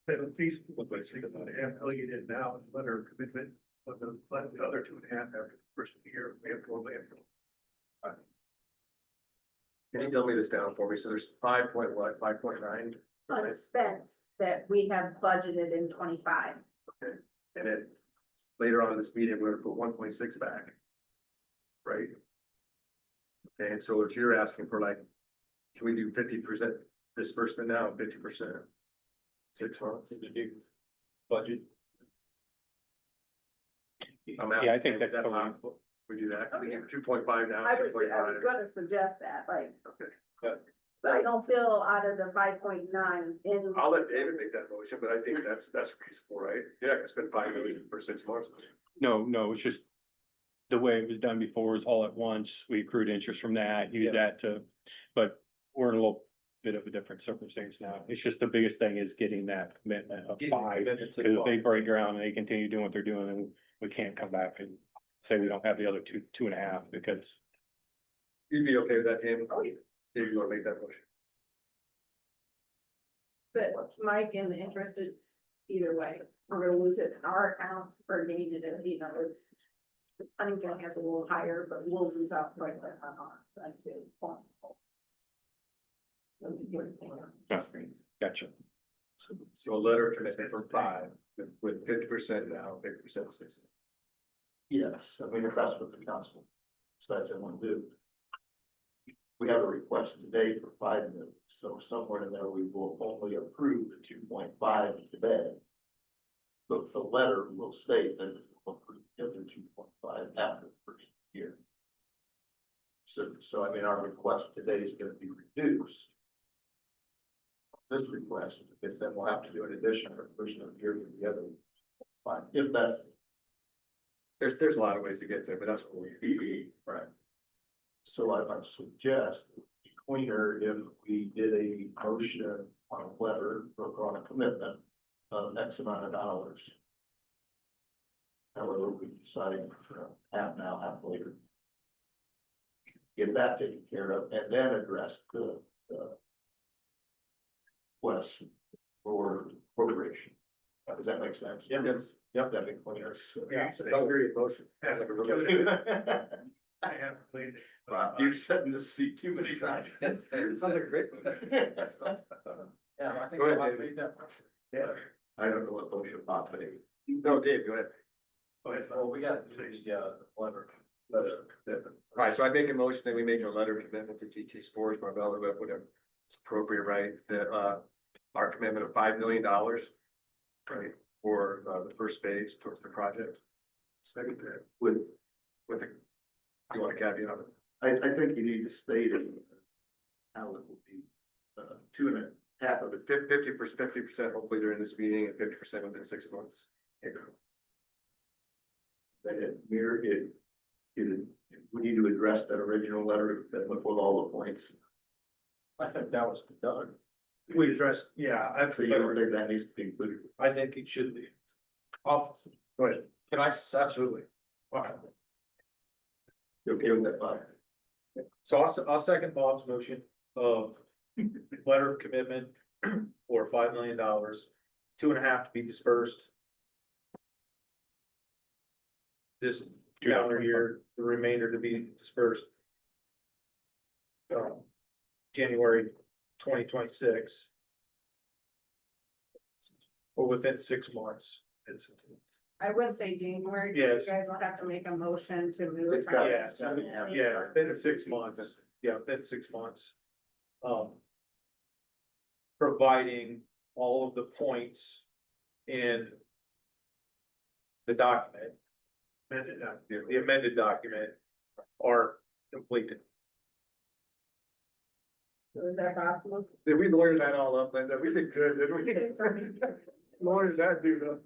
The fees, what they think about it, half million in now, letter of commitment, but the other 2.5 after the first year, we have to go landfill. Can you tell me this down for me? So there's 5.9, Unspent that we have budgeted in 25. and then later on in this meeting, we're gonna put 1.6 back. Right? Okay, and so if you're asking for like, can we do 50% disbursement now, 50%? 6 months? Budget. Yeah, I think that's that totally- possible? We do that, we get 2.5 now, I was 2.5. gonna suggest that, like. Okay. But I don't feel out of the 5.9 in. I'll let David make that motion, but I think that's reasonable, right? You're not gonna spend 5 million for 6 months. No, it's just the way it was done before is all at once. We accrued interest from that, use that but we're in a little bit of a different circumstance now. It's just the biggest thing is getting that commitment of 5. Because if they break ground and they continue doing what they're doing, then we can't come back and say we don't have the other 2.5 because. You'd be okay with that, Tim? Oh, yeah. If you wanna make that motion. But Mike, in the interest, it's either way, we're gonna lose it in our account or gain it, and, you know, it's. Huntington has a little higher, but we'll lose out right there on ours, right, too. Gotcha. So a letter of commitment for 5 with 50% now, 50% 6. Yes, I mean, if that's what the council decides they want to do. We have a request today for 5 million, so somewhere in there, we will only approve the 2.5 today. But the letter will state that it will approve the other 2.5 after the first year. So I mean, our request today is gonna be reduced. This request, because then we'll have to do an additional version of year for the other 5, if that's. There's a lot of ways to get there, but that's what we. Right. So I might suggest it'd be cleaner if we did a motion on a letter or on a commitment of X amount of dollars. However, we decide half now, half later. Get that taken care of and then address the question for corporation. Does that make sense? Yep. Yep, that'd be cleaner. Yeah, don't hear your motion. As a result, I have played. Wow, you've sat in this seat too many times. It sounds like a great motion. Yeah, I think Go ahead, I David. made that. Yeah, I don't know what motion Bob made. No, Dave, go ahead. Well, we got the lever. All right, so I make a motion that we make a letter of commitment to GT Sports, Marvell, whatever. It's appropriate, right? That, our commitment of $5 million. Right, for, the first phase towards the project. Second, with a, you want a caveat on it? I think you need to state it. How it will be, 2.5 of it. 50%, hopefully during this meeting, and 50% within 6 months. Mirror it. We need to address that original letter that with all the points. I think that was done. We addressed, yeah, So you don't think that needs to be included? I think it should be. Office. Go ahead. Can I, absolutely. You okay with that, Bob? So I'll second Bob's motion of letter of commitment for $5 million, 2.5 to be dispersed. This calendar year, the remainder to be dispersed January 2026. Or within 6 months. I would say January, 'cause you Yes. guys will have to make a motion to move. It's got- Yeah, within 6 months, yeah, within 6 months. Providing all of the points in the document, the amended document are completed. So is that possible? Did we lawyer that all up, Linda? We did good, didn't we? Lawyer that dude up.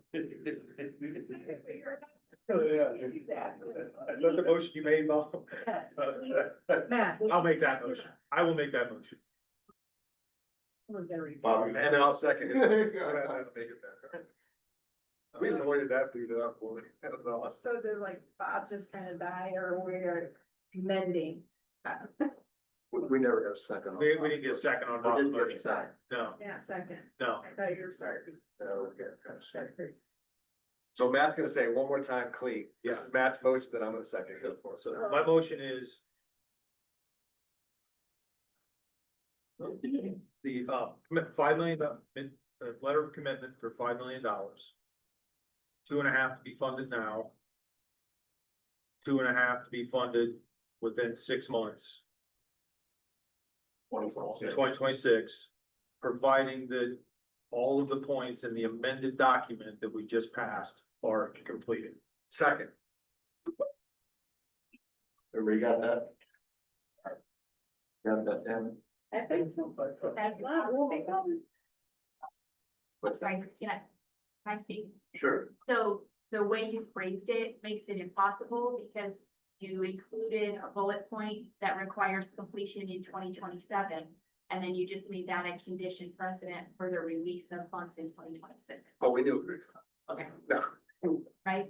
Oh, Yeah. Is that the motion you made, Bob? Matt. I'll make that motion. I will make that motion. Bob, and then I'll second it. We lawyered that dude up, boy. That was awesome. So does like Bob just kind of die or we're amending? We never got a second. on We that. didn't get a second on We Bob's didn't get a motion. second. No, Yeah, second. no. I thought you were starting. Okay. So Matt's gonna say it one more time clean. This is Matt's motion that I'm gonna second. Go for it. So my motion is the, $5 million, letter of commitment for $5 million. 2.5 to be funded now. 2.5 to be funded within 6 months, 2026, providing that all of the points in the amended document that we just passed are completed. Second. Everybody got that? Got that, Dan? I think so. That's not. Sorry, can I speak? Sure. So the way you phrased it makes it impossible because you included a bullet point that requires completion in 2027. And then you just made that a condition precedent for the release of funds in 2026, Oh, we knew. okay, No. right?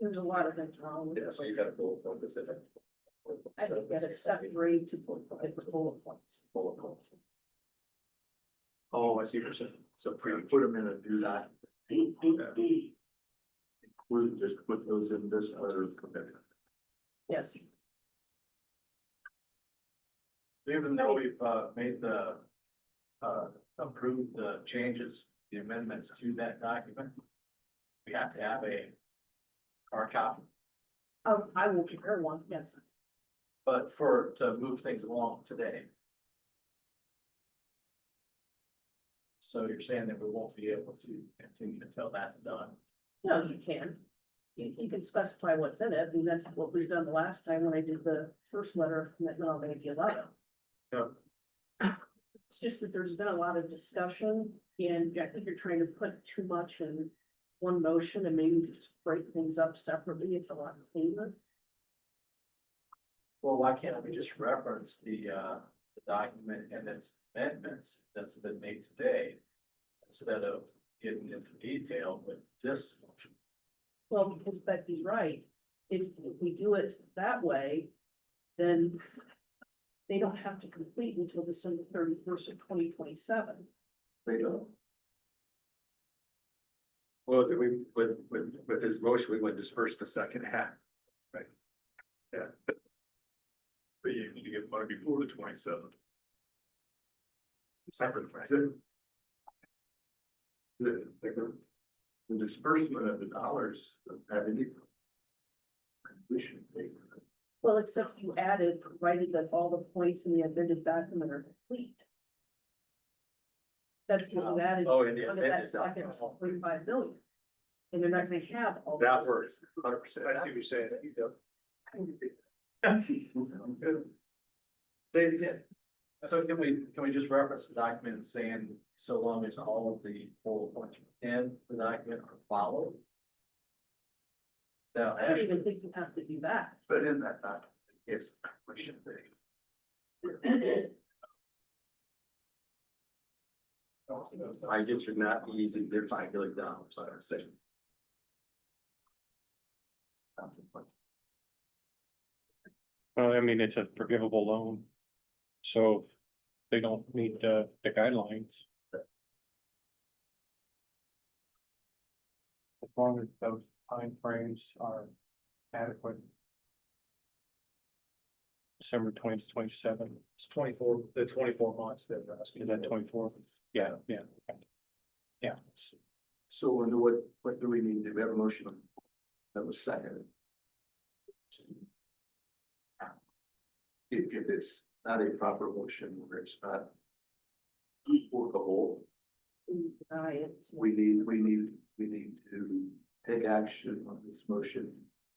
There's a lot of things wrong with Yeah, it. so you got a bullet point that's in it. I think that a separate to put the bullet points. Bullet points. Oh, I see what you're saying. So Put them in a do not. Include, just put those in this letter of commitment. Yes. Even though we've made the approved the changes, the amendments to that document, we have to have a hard copy. Oh, I will prepare one, yes. But to move things along today. So you're saying that we won't be able to continue until that's done? No, you can. You can specify what's in it, and that's what was done the last time when I did the first letter of commitment on May 11th. Yeah. It's just that there's been a lot of discussion, and I think you're trying to put too much in one motion and maybe just break things up separately. It's a lot cleaner. Well, why can't we just reference the document and its amendments that's been made today? Instead of getting into detail with this motion? Well, because Becky's right. If we do it that way, then they don't have to complete until December 31st of 2027. They don't. Well, with his motion, we would disperse the second half. Right. Yeah. But you need to get money before the 27th. Separate. The disbursement of the dollars have any. Completion date. Well, except you added, provided that all the points in the amended document are complete. That's what you added. Oh, and the Under that amended second document. 45 million. And they're not gonna have all. That those. works, 100%. I see what you're saying. Say it again. So can we just reference the document saying, so long as all of the bullet points in the document are followed? Now, I don't even think you have to do that. But in that document, it's completion date. I get you're not easy, they're $5 million, so I'm saying. Well, I mean, it's a forgivable loan. So they don't meet the guidelines. As long as those timeframes are adequate. December 2027. It's 24, the 24 months that we're asking. Is that 24? Yeah, yeah. Okay. Yeah. So what do we need? Do we have a motion that was seconded? If it's not a proper motion, where it's not workable, we need to take action on this motion,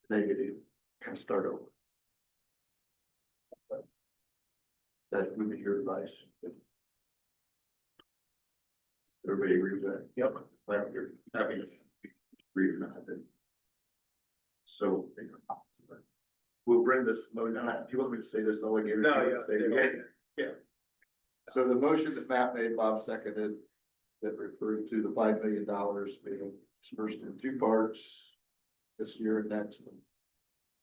negative, and start over. That would be your advice. Everybody agree with that? Yep. Well, you're happy to agree or not, then. So. We'll bring this, no, if you want me to say this, I'll give it. No, to you. yeah, Say it. Yeah. So the motion that Matt made, Bob seconded, that referred to the $5 million being dispersed in two parts this year and next. And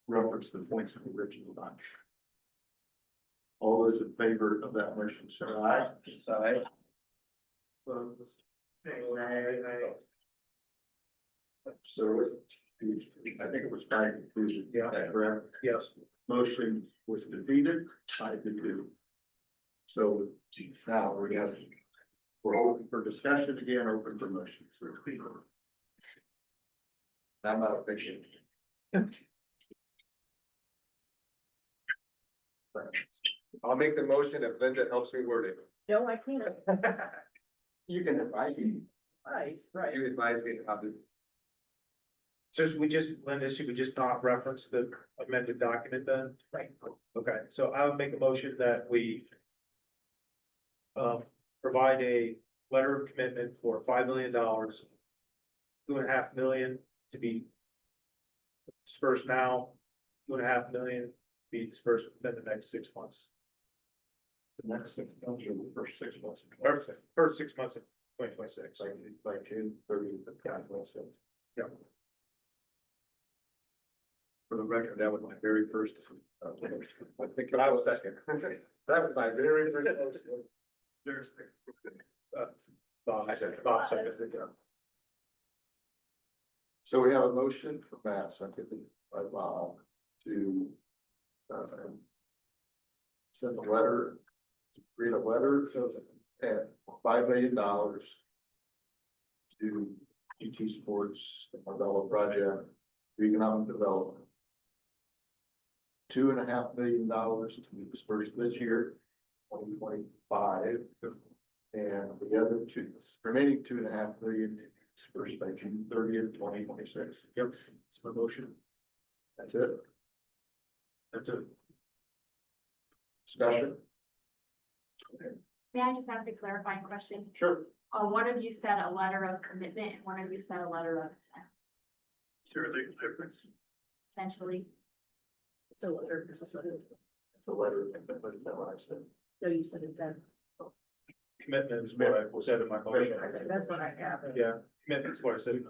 reference the points of the original document. All those in favor of that motion, say aye. Aye. Opposed? So I think it was 5-2. Yeah. Correct. Yes. Motion was defeated, 5-2. So now we're open for discussion again, open for motions. I'm not a fiction. I'll make the motion if Linda helps me word it. No, I can't. You can invite him. Right. You advise me how to. So Linda, should we just not reference the amended document then? Right. Okay, so I would make a motion that we provide a letter of commitment for $5 million, 2.5 million to be dispersed now, 2.5 million to be dispersed within the next 6 months. The next 6 months or the first 6 months. First 6 months of 2026. By June 30th of 2026. Yeah. For the record, that was my very first. I think. But I was second. That was my very first. Bob I said- seconded. So we have a motion from Matt, seconded by Bob, to send a letter, read a letter at $5 million to GT Sports, the Marbella project, for economic development. $2.5 million to be dispersed this year, 2025. And the other remaining 2.5 million dispersed by June 30th, 2026. Yep, it's my motion. That's it. That's it. Discussion? May I just ask a clarifying question? Sure. One of you said a letter of commitment, and one of you said a letter of intent, Is there a legal difference? potentially. It's a letter. The letter, but is that what I said? No, you said it then. Commitment is what I said in my motion. That's what I have. Yeah, commitment is what I said.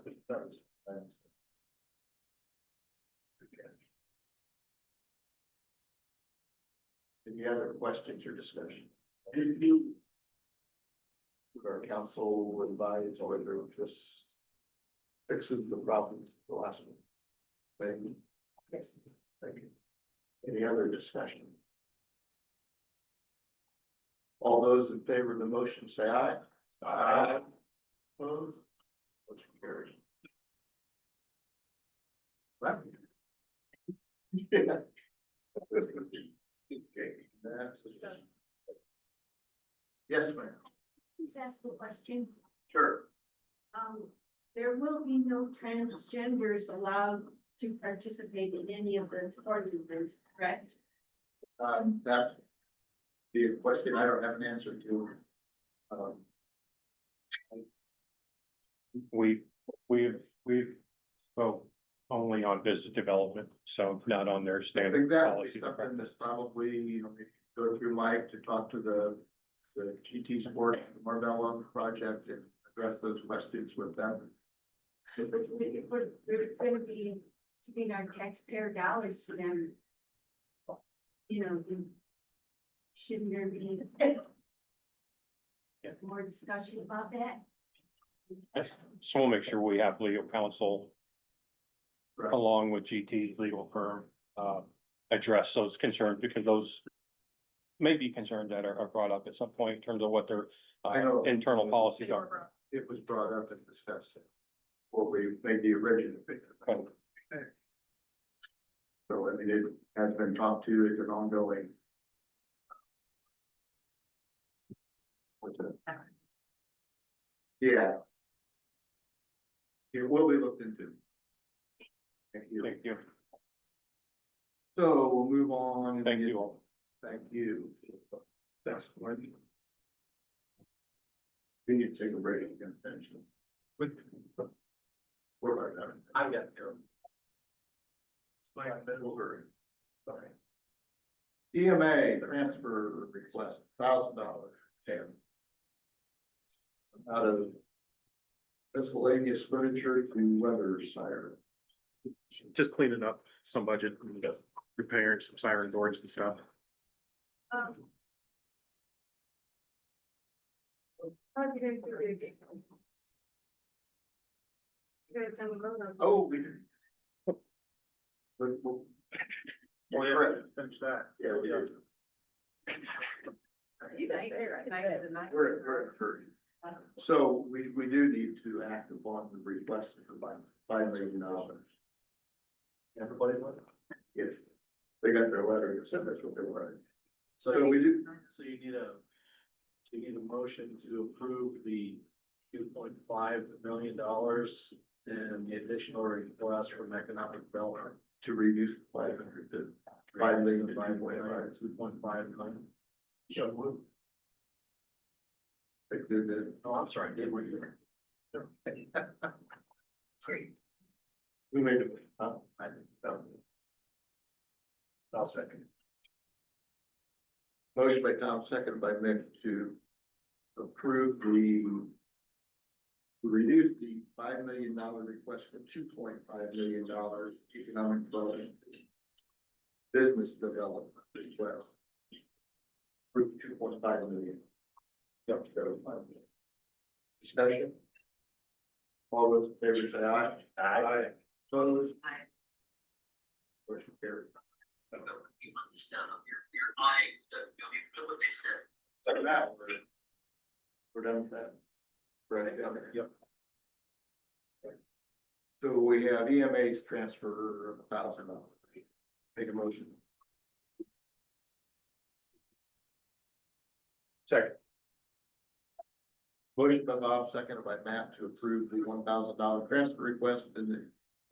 Any other questions or discussion? Our council would advise whether this fixes the problems, the last one. Thank you. Yes. Thank you. Any other discussion? All those in favor of the motion, say aye. Aye. Opposed? Motion carries. Right. Yeah. Yes, ma'am. Please ask a question. Sure. There will be no transgenders allowed to participate in any of the sports events, correct? That be a question I don't have an answer to. We've spoke only on business development, so not on their I standard think that would policy. be something that's probably, maybe go through Mike to talk to the GT Sport, the Marbella project and address those questions with them. If we're gonna be giving our taxpayer dollars to them, then shouldn't there be more discussion about that? Yes, so we'll make sure we have legal counsel Right. along with GT's legal firm, address those concerns, because those may be concerns that are brought up at some point in terms of what their I know. internal policies are. It was brought up and discussed. Or we made the original. Right. So, I mean, it has been talked to, it's an ongoing. What's it? Yeah. It will be looked into. Thank you. Thank you. So we'll move on. Thank you all. Thank you. That's one. We need to take a break again. We're right now. I've got to go. EMA transfer request, $1,000. Out of miscellaneous furniture to weather siren. Just cleaning up some budget, and repairing some siren doors and stuff. How you gonna do it? You gotta tell me about it. Oh, we did. But, Oh, yeah, finish that. yeah, we did. You can say it right. We're at 30. So we do need to act upon the request for $5 million. Everybody went? If they got their letter, it said that's what they wanted. So So we do, So you need a motion to approve the $2.5 million and the additional request from economic development. to reduce 500 to 5 million to 2.5. 2.5 million. So move. They did that. Oh, I'm sorry, did we? We made it. Huh? I didn't. I'll second. Motion by Tom, seconded by Mick to approve reduce the $5 million request from $2.5 million economic development. Business development request. For 2.5 million. Yep, so 5 million. Discussion? All those in favor say aye. Aye. Opposed? Aye. Motion carried. We're done with that. Right, yep. So we have EMA's transfer of $1,000. Make a motion. Second. Motion by Bob, seconded by Matt to approve the $1,000 transfer request in the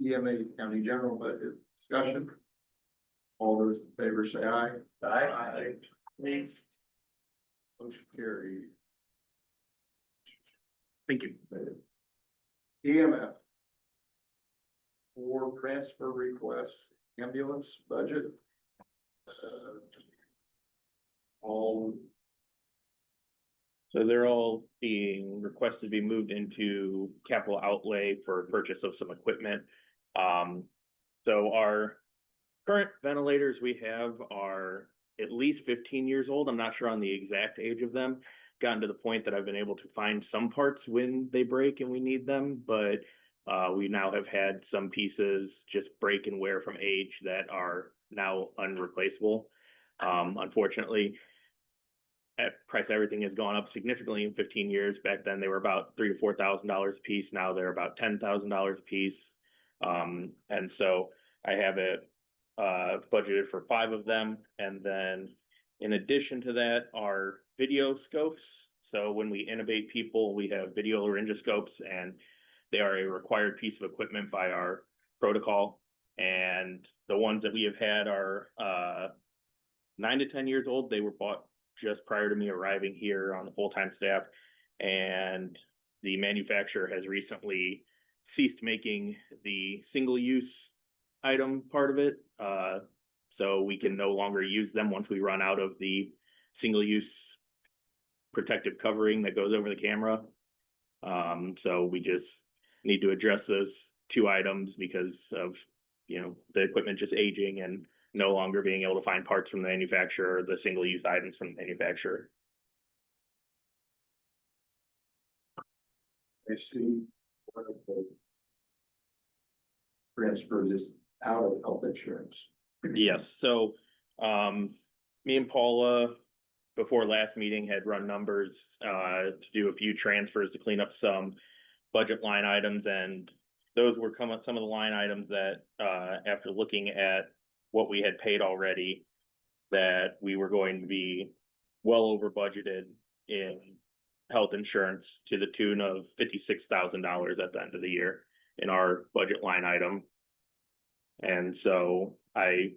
EMA County General Budget. Discussion. All those in favor say aye. Aye. Motion carried. Thank you. EMF. For transfer request, ambulance budget. All, So they're all being requested to be moved into capital outlay for purchase of some equipment. So our current ventilators we have are at least 15 years old. I'm not sure on the exact age of them. Gotten to the point that I've been able to find some parts when they break and we need them, but we now have had some pieces just break and wear from age that are now unreplaceable. Unfortunately, price of everything has gone up significantly in 15 years. Back then they were about $3,000 to $4,000 a piece. Now they're about $10,000 a piece. And so I have it budgeted for 5 of them. And then in addition to that are video scopes. So when we intubate people, we have video laryngoscopes, and they are a required piece of equipment by our protocol. And the ones that we have had are 9 to 10 years old. They were bought just prior to me arriving here on the full-time staff. And the manufacturer has recently ceased making the single-use item part of it. So we can no longer use them once we run out of the single-use protective covering that goes over the camera. So we just need to address those 2 items because of, the equipment just aging and no longer being able to find parts from the manufacturer, or the single-use items from the manufacturer. I see. One of the transfer is out of health insurance. Yes, so, me and Paula, before last meeting, had run numbers, to do a few transfers to clean up some budget line items, and those were some of the line items that, after looking at what we had paid already, that we were going to be well over budgeted in health insurance to the tune of $56,000 at the end of the year in our budget line item. And so I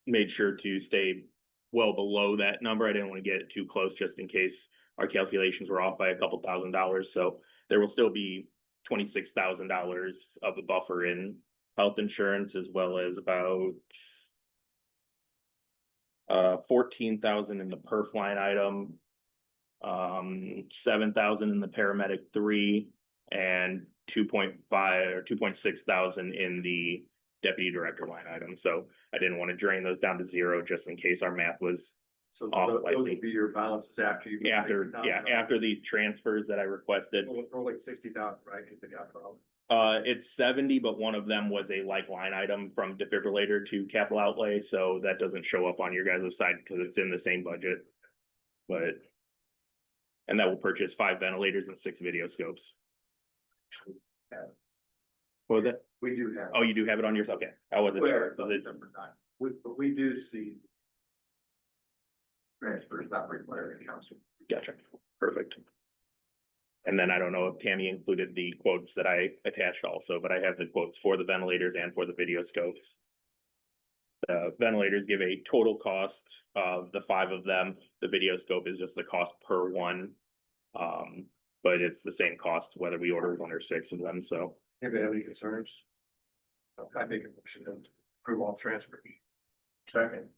made sure to stay well below that number. I didn't want to get it too close just in case our calculations were off by a couple $1,000s. So there will still be $26,000 of a buffer in health insurance, as well as about 14,000 in the perf line item, 7,000 in the paramedic 3, and 2.5 or 2.6 thousand in the deputy director line item. So I didn't want to drain those down to 0 just in case our math was So off those slightly. would be your balances after you. After the transfers that I requested. Or like 60,000, right? If they got problem. It's 70, but one of them was a like line item from defibrillator to capital outlay, so that doesn't show up on your guys' side because it's in the same budget. But, and that will purchase 5 ventilators and 6 video scopes. What was that? We do have. Oh, you do have it on yours? Okay, I wasn't sure. But we do see transfers not required in council. Gotcha, perfect. And then I don't know if Tammy included the quotes that I attached also, but I have the quotes for the ventilators and for the video scopes. The ventilators give a total cost of the 5 of them. The video scope is just the cost per one. But it's the same cost whether we order 1 or 6 of them, so. Anybody have any concerns? I make a motion to approve all transfers. Second.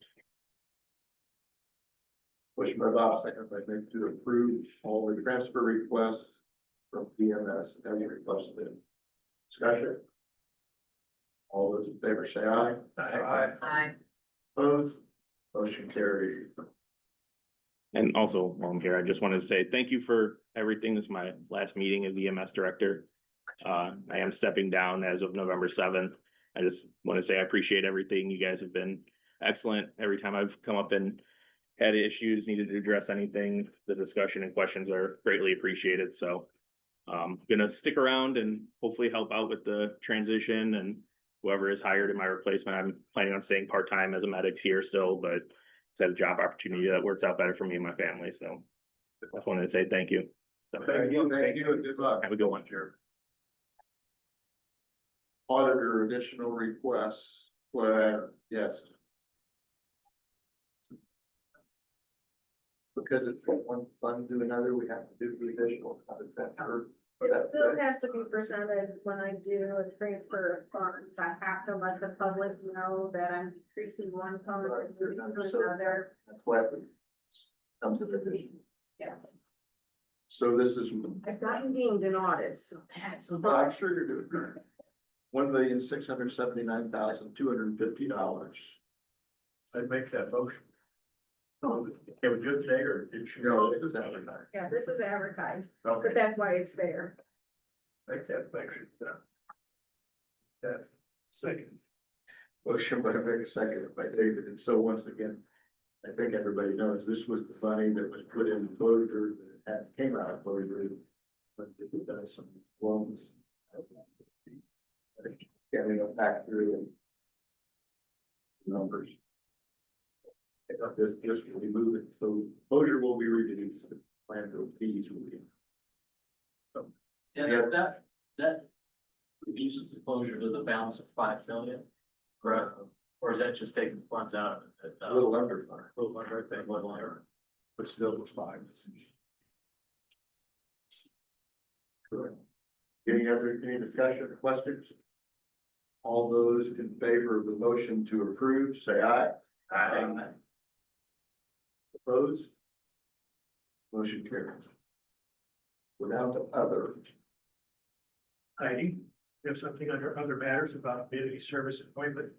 Motion by Bob, second by Nick to approve all the transfer requests from VMS as requested. Discussion. All those in favor say aye. Aye. Opposed? Motion carried. And also, while I'm here, I just wanted to say thank you for everything. This is my last meeting as EMS director. I am stepping down as of November 7th. I just want to say I appreciate everything. You guys have been excellent. Every time I've come up and had issues, needed to address anything, the discussion and questions are greatly appreciated. So gonna stick around and hopefully help out with the transition, and whoever is hired in my replacement. I'm planning on staying part-time as a medic here still, but it's had a job opportunity that works out better for me and my family. So I just wanted to say thank you. Thank you, and good luck. Have a good one. Auditor additional requests, yes. Because it's from one fund to another, we have to do the additional. How does that work? It still has to be presented when I do a transfer of funds. I have to let the public know that I'm increasing one fund and moving to another. That's why it comes to the division. Yes. So this is, I've gotten deemed an audit, so that's. I'm sure you're doing great. $1,679,250. I'd make that motion. Can we do it today or did you? No, it is advertised. Yeah, this is advertised, Okay. but that's why it's there. Make that motion. Yeah. Second. Motion by Rick, seconded by David, and so once again, I think everybody knows this was the money that was put in closure that came out of closure. But it does some loans. Getting them back through and numbers. This will be moving, so closure will be reduced, the landfill fees will be. Yeah, that reduces the closure to the balance of 5 million. Correct. Or is that just taking funds out of it? A little under. A little under, I think, a little under. But still was 5. Correct. Any discussion or questions? All those in favor of the motion to approve, say aye. Aye. Opposed? Motion carries. Without the other. Heidi, you have something under other matters about community service appointment?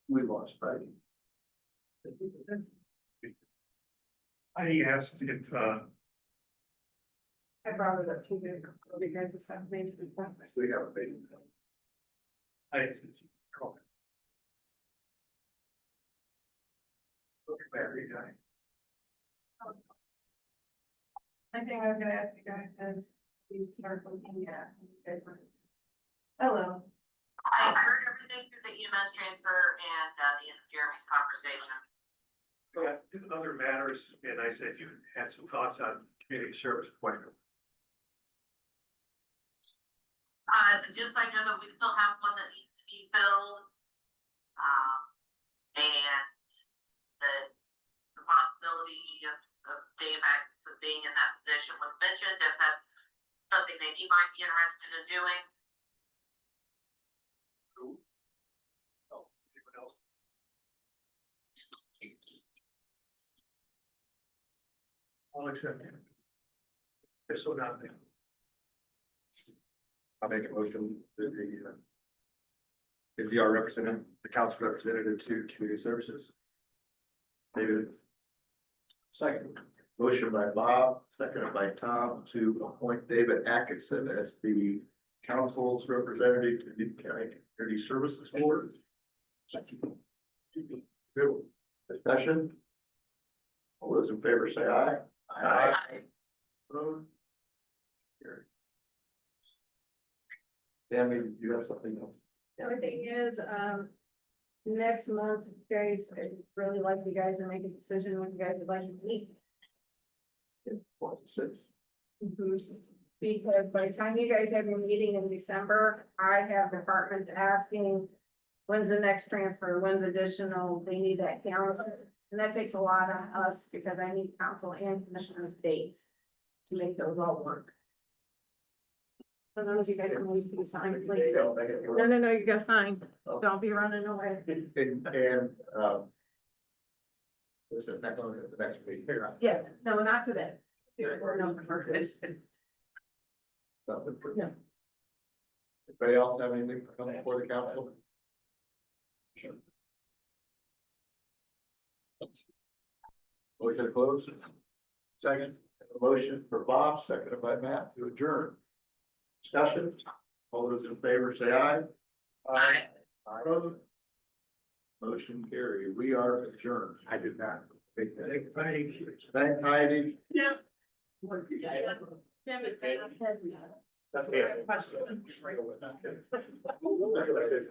We lost Friday. Heidi asked if, I brought it up to you, you guys just have made some points. We have a meeting. I. I think I was gonna ask you guys is, you start looking at. Hello. I heard everything through the EMS transfer and, the end of Jeremy's conversation. Other matters, and I said you had some thoughts on community service appointment. Just I know that we still have one that needs to be filled. And the possibility of Dave of being in that position was mentioned, if that's something that you might be interested in doing. Oh, anyone else? I'll accept it. If so, not me. I'll make a motion that is the our representative, the council representative to community services. David. Second. Motion by Bob, seconded by Tom to appoint David Atkinson as the council's representative to the County Community Services Board. Good discussion. All those in favor say aye. Aye. Opposed? Carried. Tammy, do you have something else? The only thing is, next month, guys, I'd really like you guys to make a decision when you guys would like to meet. 26. Because by the time you guys have your meeting in December, I have departments asking, when's the next transfer, when's additional, they need that calendar. And that takes a lot on us because I need council and commissioners' dates to make those all work. So those you guys are going to sign, please. No, you gotta sign. Don't be running away. This is next one, the next week. Yeah, no, not today. No. Nothing for- No. Anybody else have anything to come before the council? Sure. Motion closed. Second. A motion for Bob, seconded by Matt to adjourn. Discussion. All those in favor say aye. Aye. Opposed? Motion carried. We are adjourned. I did not. Thank Heidi. Yeah. That's it. That's what I said.